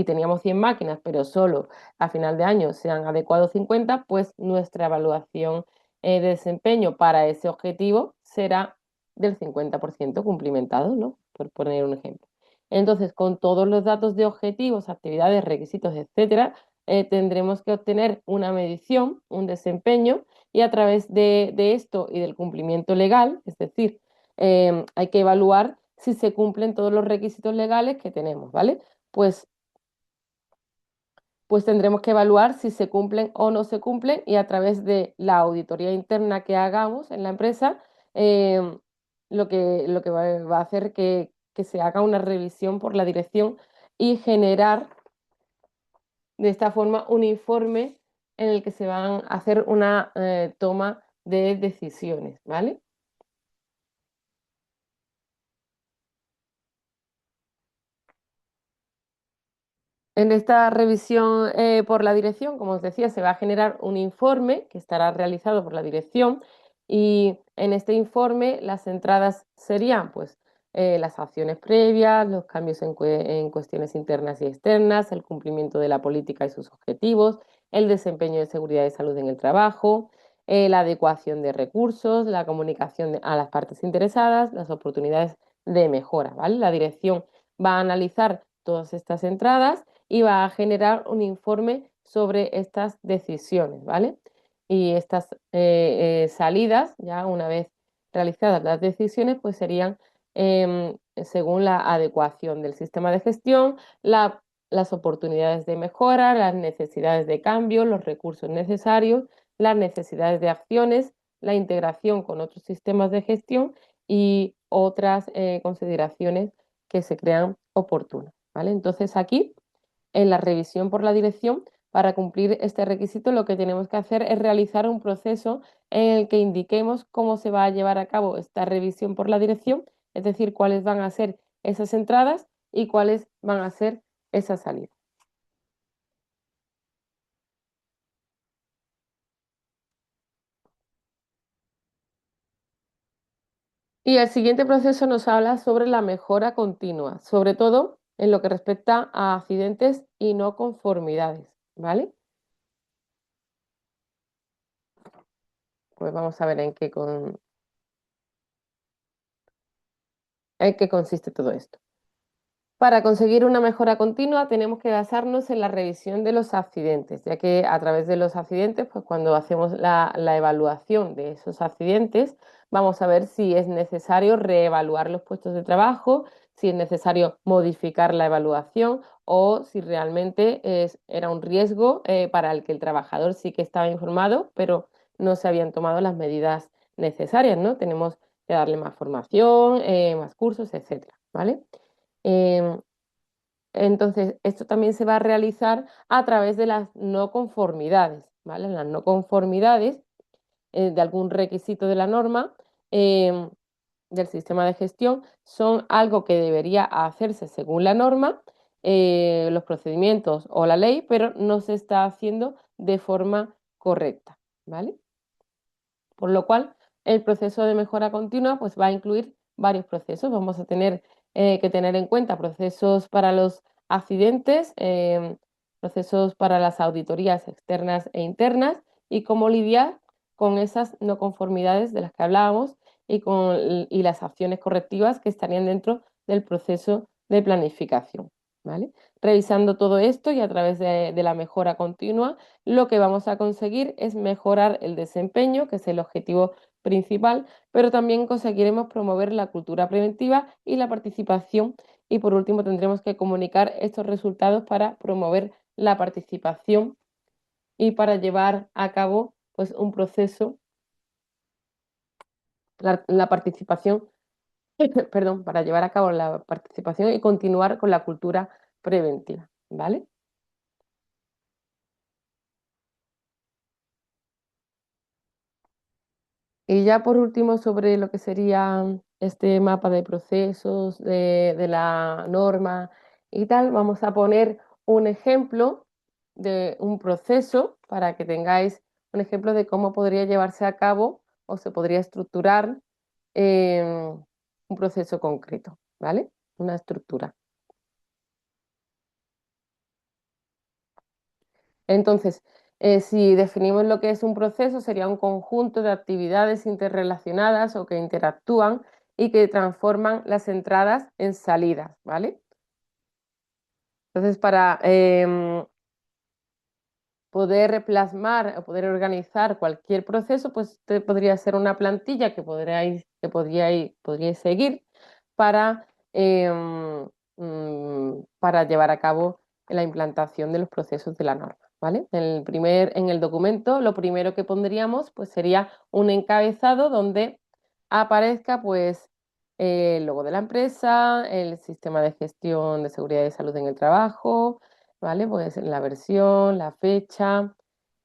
teníamos 100 máquinas, pero solo a final de año se han adecuado 50, pues nuestra evaluación de desempeño para ese objetivo será del 50% cumplimentado, ¿no? Por poner un ejemplo. Entonces, con todos los datos de objetivos, actividades, requisitos, etcétera, tendremos que obtener una medición, un desempeño, y a través de esto y del cumplimiento legal, es decir, hay que evaluar si se cumplen todos los requisitos legales que tenemos, ¿vale? Pues, pues tendremos que evaluar si se cumplen o no se cumplen y a través de la auditoría interna que hagamos en la empresa, eh, lo que va a hacer que se haga una revisión por la dirección y generar de esta forma un informe en el que se van a hacer una toma de decisiones, ¿vale? En esta revisión por la dirección, como os decía, se va a generar un informe que estará realizado por la dirección y en este informe las entradas serían pues las acciones previas, los cambios en cuestiones internas y externas, el cumplimiento de la política y sus objetivos, el desempeño de seguridad y salud en el trabajo, la adecuación de recursos, la comunicación a las partes interesadas, las oportunidades de mejora, ¿vale? La dirección va a analizar todas estas entradas y va a generar un informe sobre estas decisiones, ¿vale? Y estas salidas, ya una vez realizadas las decisiones, pues serían según la adecuación del sistema de gestión, las oportunidades de mejora, las necesidades de cambio, los recursos necesarios, las necesidades de acciones, la integración con otros sistemas de gestión y otras consideraciones que se crean oportunas, ¿vale? Entonces aquí en la revisión por la dirección, para cumplir este requisito, lo que tenemos que hacer es realizar un proceso en el que indiquemos cómo se va a llevar a cabo esta revisión por la dirección, es decir, cuáles van a ser esas entradas y cuáles van a ser esas salidas. Y el siguiente proceso nos habla sobre la mejora continua, sobre todo en lo que respecta a accidentes y no conformidades, ¿vale? Pues vamos a ver en qué consiste todo esto. Para conseguir una mejora continua tenemos que basarnos en la revisión de los accidentes, ya que a través de los accidentes, pues cuando hacemos la evaluación de esos accidentes, vamos a ver si es necesario reevaluar los puestos de trabajo, si es necesario modificar la evaluación o si realmente era un riesgo para el que el trabajador sí que estaba informado, pero no se habían tomado las medidas necesarias, ¿no? Tenemos que darle más formación, más cursos, etcétera, ¿vale? Em, entonces, esto también se va a realizar a través de las no conformidades, ¿vale? Las no conformidades de algún requisito de la norma em, del sistema de gestión son algo que debería hacerse según la norma, los procedimientos o la ley, pero no se está haciendo de forma correcta, ¿vale? Por lo cual, el proceso de mejora continua pues, va a incluir varios procesos. Vamos a tener que tener en cuenta procesos para los accidentes, procesos para las auditorías externas e internas y cómo lidiar con esas no conformidades de las que hablábamos y las acciones correctivas que estarían dentro del proceso de planificación, ¿vale? Revisando todo esto y a través de la mejora continua, lo que vamos a conseguir es mejorar el desempeño, que es el objetivo principal, pero también conseguiremos promover la cultura preventiva y la participación. Y por último, tendremos que comunicar estos resultados para promover la participación y para llevar a cabo pues, un proceso, la participación, perdón, para llevar a cabo la participación y continuar con la cultura preventiva, ¿vale? Y ya por último, sobre lo que sería este mapa de procesos, de la norma y tal, vamos a poner un ejemplo de un proceso para que tengáis un ejemplo de cómo podría llevarse a cabo o se podría estructurar un proceso concreto, ¿vale? Una estructura. Entonces, si definimos lo que es un proceso, sería un conjunto de actividades interrelacionadas o que interactúan y que transforman las entradas en salidas, ¿vale? Entonces, para poder plasmar o poder organizar cualquier proceso, pues podría ser una plantilla que podríais seguir para, para llevar a cabo la implantación de los procesos de la norma. ¿Vale? En el documento, lo primero que pondríamos pues, sería un encabezado donde aparezca pues, el logo de la empresa, el sistema de gestión de seguridad y salud en el trabajo, ¿vale? Pues la versión, la fecha.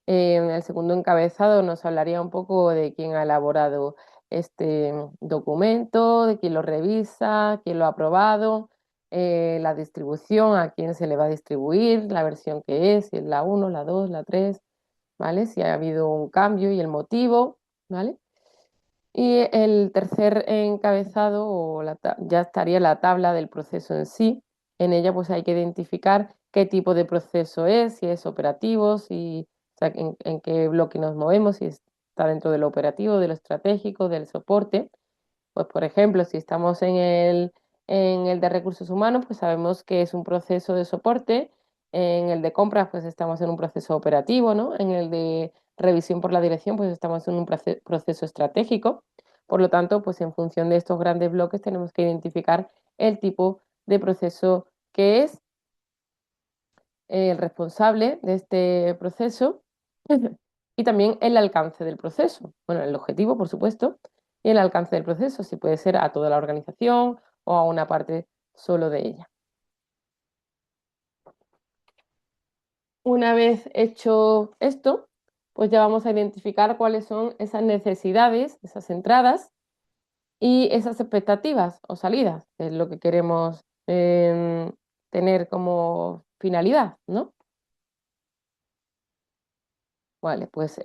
En el segundo encabezado nos hablaría un poco de quién ha elaborado este documento, de quién lo revisa, quién lo ha aprobado, la distribución, a quién se le va a distribuir, la versión que es, si es la uno, la 2, la 3, ¿vale? Si ha habido un cambio y el motivo, ¿vale? Y el tercer encabezado ya estaría la tabla del proceso en sí. En ella pues hay que identificar qué tipo de proceso es, si es operativo, si, o sea, en qué bloque nos movemos, si está dentro de lo operativo, de lo estratégico, del soporte. Pues, por ejemplo, si estamos en el de recursos humanos, pues sabemos que es un proceso de soporte. En el de compras, pues estamos en un proceso operativo, ¿no? En el de revisión por la dirección, pues estamos en un proceso estratégico. Por lo tanto, pues en función de estos grandes bloques tenemos que identificar el tipo de proceso que es el responsable de este proceso y también el alcance del proceso. Bueno, el objetivo, por supuesto, y el alcance del proceso, si puede ser a toda la organización o a una parte solo de ella. Una vez hecho esto, pues ya vamos a identificar cuáles son esas necesidades, esas entradas y esas expectativas o salidas, que es lo que queremos tener como finalidad, ¿no? Vale, pues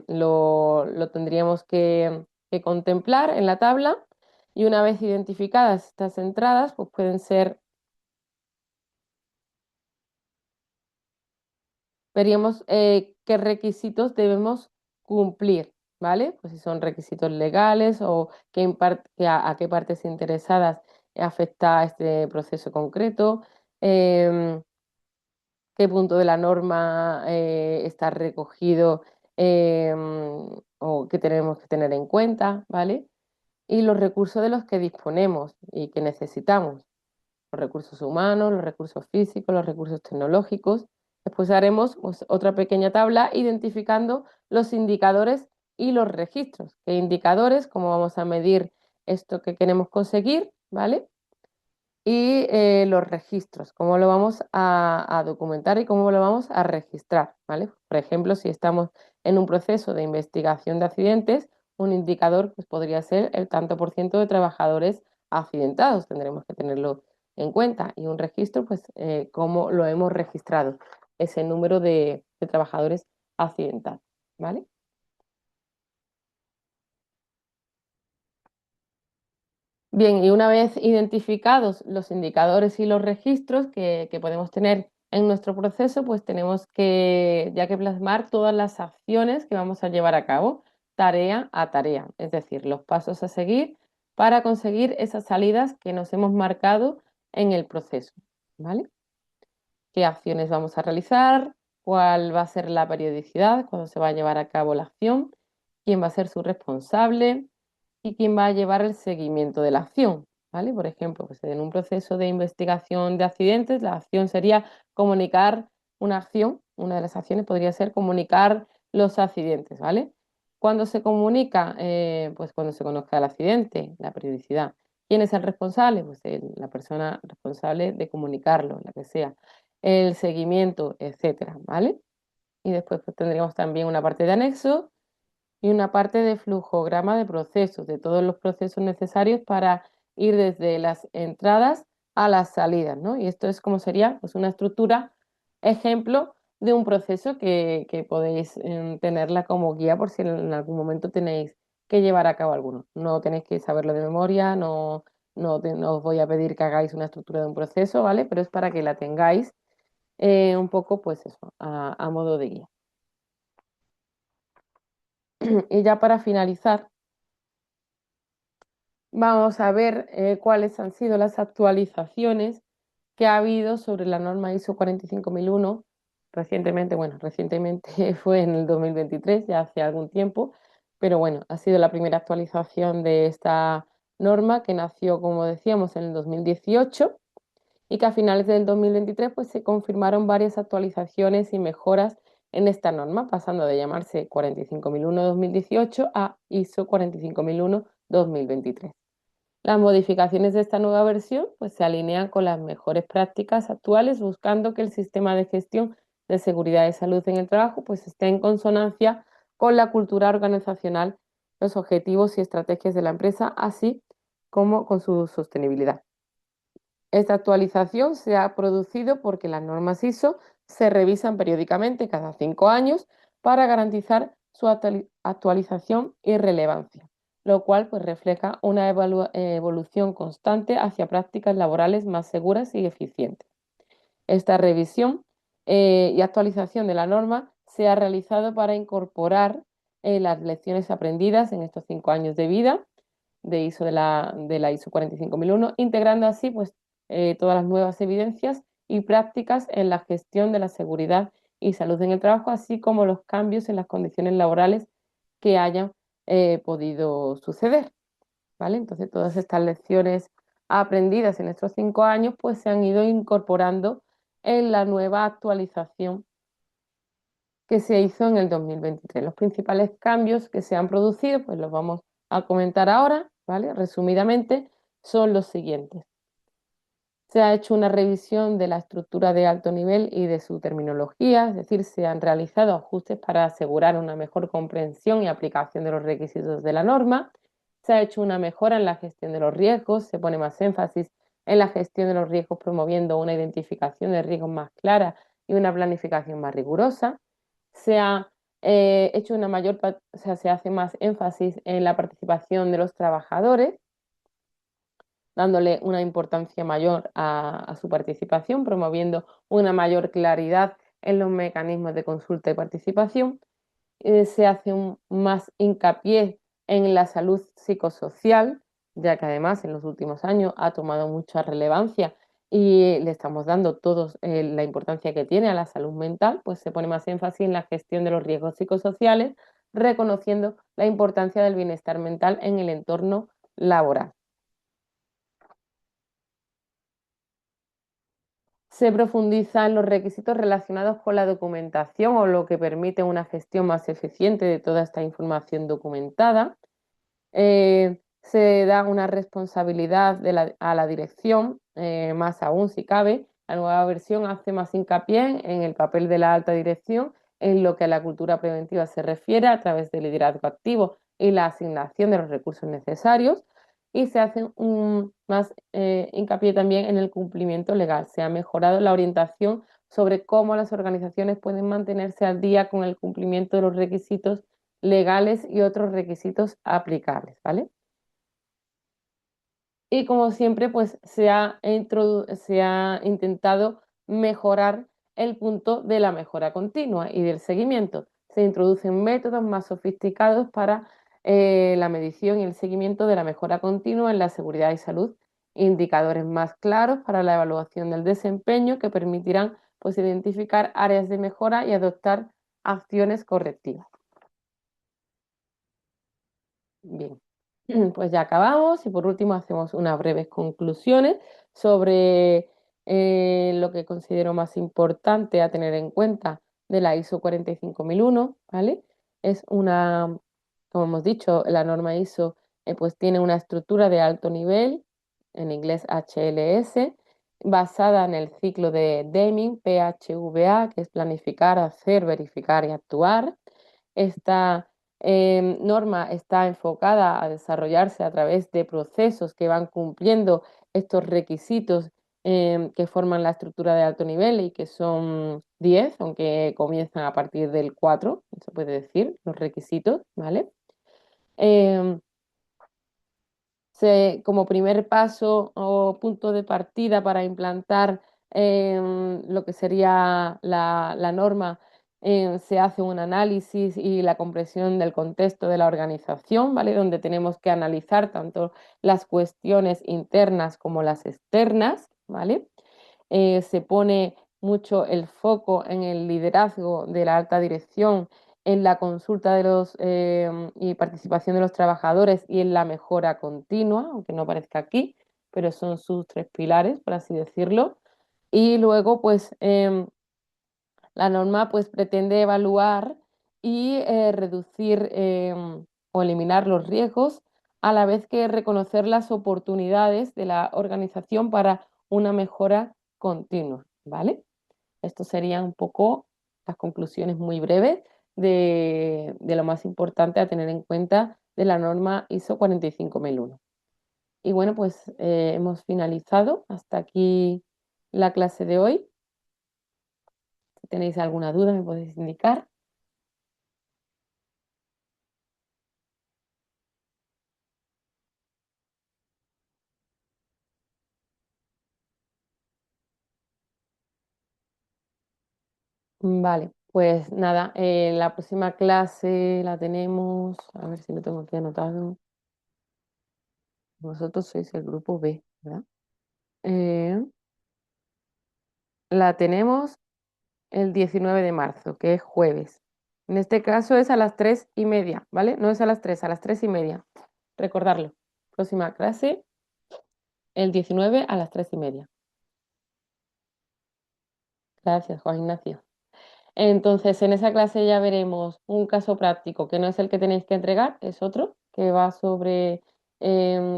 lo tendríamos que contemplar en la tabla y una vez identificadas estas entradas, pues pueden ser, veríamos qué requisitos debemos cumplir, ¿vale? Pues si son requisitos legales o a qué partes interesadas afecta este proceso concreto, em, qué punto de la norma está recogido o qué tenemos que tener en cuenta, ¿vale? Y los recursos de los que disponemos y que necesitamos, los recursos humanos, los recursos físicos, los recursos tecnológicos. Después haremos pues, otra pequeña tabla identificando los indicadores y los registros. ¿Qué indicadores? ¿Cómo vamos a medir esto que queremos conseguir? ¿Vale? Y los registros, cómo lo vamos a documentar y cómo lo vamos a registrar, ¿vale? Por ejemplo, si estamos en un proceso de investigación de accidentes, un indicador pues, podría ser el tanto por ciento de trabajadores accidentados, tendremos que tenerlo en cuenta, y un registro, pues cómo lo hemos registrado, ese número de trabajadores accidentados, ¿vale? Bien, y una vez identificados los indicadores y los registros que podemos tener en nuestro proceso, pues tenemos que ya que plasmar todas las acciones que vamos a llevar a cabo. tarea a tarea, es decir, los pasos a seguir para conseguir esas salidas que nos hemos marcado en el proceso, ¿vale? ¿Qué acciones vamos a realizar? ¿Cuál va a ser la periodicidad? ¿Cuándo se va a llevar a cabo la acción? ¿Quién va a ser su responsable? ¿Y quién va a llevar el seguimiento de la acción? ¿Vale? Por ejemplo, pues en un proceso de investigación de accidentes, la acción sería comunicar una acción, una de las acciones podría ser comunicar los accidentes, ¿vale? ¿Cuándo se comunica? Pues cuando se conozca el accidente, la periodicidad. ¿Quién es el responsable? Pues la persona responsable de comunicarlo, la que sea. El seguimiento, etcétera, ¿vale? Y después pues, tendríamos también una parte de anexo y una parte de flujograma de procesos, de todos los procesos necesarios para ir desde las entradas a las salidas, ¿no? Y esto es como sería pues, una estructura ejemplo de un proceso que podéis tenerla como guía por si en algún momento tenéis que llevar a cabo alguno. No tenéis que saberlo de memoria, no os voy a pedir que hagáis una estructura de un proceso, ¿vale? Pero es para que la tengáis un poco, pues eso, a modo de guía. Y ya para finalizar, vamos a ver cuáles han sido las actualizaciones que ha habido sobre la norma ISO 45001 recientemente, bueno, recientemente fue en el 2023, ya hace algún tiempo, pero bueno, ha sido la primera actualización de esta norma que nació, como decíamos, en el 2018 y que a finales del 2023 pues, se confirmaron varias actualizaciones y mejoras en esta norma, pasando de llamarse 45001-2018 a ISO 45001-2023. Las modificaciones de esta nueva versión pues, se alinean con las mejores prácticas actuales, buscando que el sistema de gestión de seguridad y salud en el trabajo pues, esté en consonancia con la cultura organizacional, los objetivos y estrategias de la empresa, así como con su sostenibilidad. Esta actualización se ha producido porque las normas ISO se revisan periódicamente cada 5 años para garantizar su actualización y relevancia, lo cual pues, refleja una evolución constante hacia prácticas laborales más seguras y eficientes. Esta revisión y actualización de la norma se ha realizado para incorporar las lecciones aprendidas en estos 5 años de vida de ISO de la ISO 45001, integrando así pues, todas las nuevas evidencias y prácticas en la gestión de la seguridad y salud en el trabajo, así como los cambios en las condiciones laborales que hayan podido suceder. ¿Vale? Entonces, todas estas lecciones aprendidas en estos 5 años pues, se han ido incorporando en la nueva actualización que se hizo en el 2023. Los principales cambios que se han producido, pues los vamos a comentar ahora, ¿vale? Resumidamente, son los siguientes. Se ha hecho una revisión de la estructura de alto nivel y de su terminología, es decir, se han realizado ajustes para asegurar una mejor comprensión y aplicación de los requisitos de la norma. Se ha hecho una mejora en la gestión de los riesgos, se pone más énfasis en la gestión de los riesgos promoviendo una identificación de riesgos más clara y una planificación más rigurosa. Se ha hecho una mayor, o sea, se hace más énfasis en la participación de los trabajadores, dándole una importancia mayor a su participación, promoviendo una mayor claridad en los mecanismos de consulta y participación. Se hace más hincapié en la salud psicosocial, ya que además en los últimos años ha tomado mucha relevancia y le estamos dando todos la importancia que tiene a la salud mental, pues se pone más énfasis en la gestión de los riesgos psicosociales, reconociendo la importancia del bienestar mental en el entorno laboral. Se profundiza en los requisitos relacionados con la documentación o lo que permite una gestión más eficiente de toda esta información documentada. Se da una responsabilidad a la dirección, más aún si cabe. La nueva versión hace más hincapié en el papel de la alta dirección en lo que a la cultura preventiva se refiere a través del liderazgo activo y la asignación de los recursos necesarios y se hace más hincapié también en el cumplimiento legal. Se ha mejorado la orientación sobre cómo las organizaciones pueden mantenerse al día con el cumplimiento de los requisitos legales y otros requisitos aplicables, ¿vale? Y como siempre, pues se ha intentado mejorar el punto de la mejora continua y del seguimiento, se introducen métodos más sofisticados para la medición y el seguimiento de la mejora continua en la seguridad y salud, indicadores más claros para la evaluación del desempeño que permitirán pues, identificar áreas de mejora y adoptar acciones correctivas. Bien, pues ya acabamos y por último hacemos unas breves conclusiones sobre lo que considero más importante a tener en cuenta de la ISO 45001, ¿vale? Es una, como hemos dicho, la norma ISO pues tiene una estructura de alto nivel, en inglés HLS, basada en el ciclo de Deming, PHVA, que es planificar, hacer, verificar y actuar. Esta norma está enfocada a desarrollarse a través de procesos que van cumpliendo estos requisitos que forman la estructura de alto nivel y que son 10, aunque comienzan a partir del 4, se puede decir, los requisitos, ¿vale? Eh, como primer paso o punto de partida para implantar lo que sería la norma, se hace un análisis y la comprensión del contexto de la organización, ¿vale? Donde tenemos que analizar tanto las cuestiones internas como las externas, ¿vale? Se pone mucho el foco en el liderazgo de la alta dirección, en la consulta de los y participación de los trabajadores y en la mejora continua, aunque no aparezca aquí, pero son sus tres pilares, por así decirlo. Y luego, pues, la norma pues, pretende evaluar y reducir o eliminar los riesgos, a la vez que reconocer las oportunidades de la organización para una mejora continua, ¿vale? Esto serían un poco las conclusiones muy breves de lo más importante a tener en cuenta de la norma ISO 45001. Y bueno, pues hemos finalizado hasta aquí la clase de hoy. Si tenéis alguna duda, me podéis indicar. Vale, pues nada, la próxima clase la tenemos, a ver si lo tengo aquí anotado. Vosotros sois el grupo B, ¿verdad? Eh, la tenemos el 19 de marzo, que es jueves. En este caso es a las 3:30, ¿vale? No es a las 3, a las 3:30. Recordarlo. Próxima clase, el 19 a las 3:30. Gracias, Juan Ignacio. Entonces, en esa clase ya veremos un caso práctico, que no es el que tenéis que entregar, es otro, que va sobre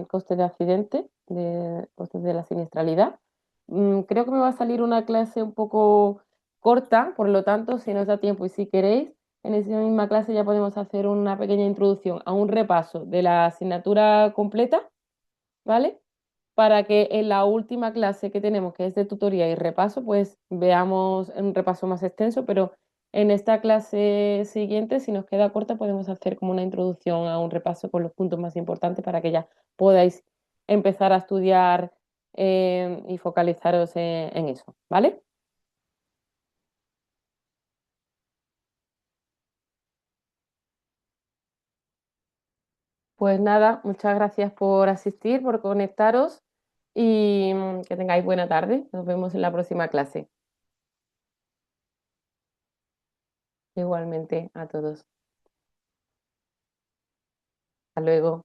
costes de accidente, de costes de la siniestralidad. Creo que me va a salir una clase un poco corta, por lo tanto, si nos da tiempo y si queréis, en esa misma clase ya podemos hacer una pequeña introducción a un repaso de la asignatura completa, ¿vale? Para que en la última clase que tenemos, que es de tutoría y repaso, pues veamos un repaso más extenso, pero en esta clase siguiente, si nos queda corta, podemos hacer como una introducción a un repaso con los puntos más importantes para que ya podáis empezar a estudiar y focalizaros en eso, ¿vale? Pues nada, muchas gracias por asistir, por conectaros y que tengáis buena tarde. Nos vemos en la próxima clase. Igualmente a todos. Hasta luego.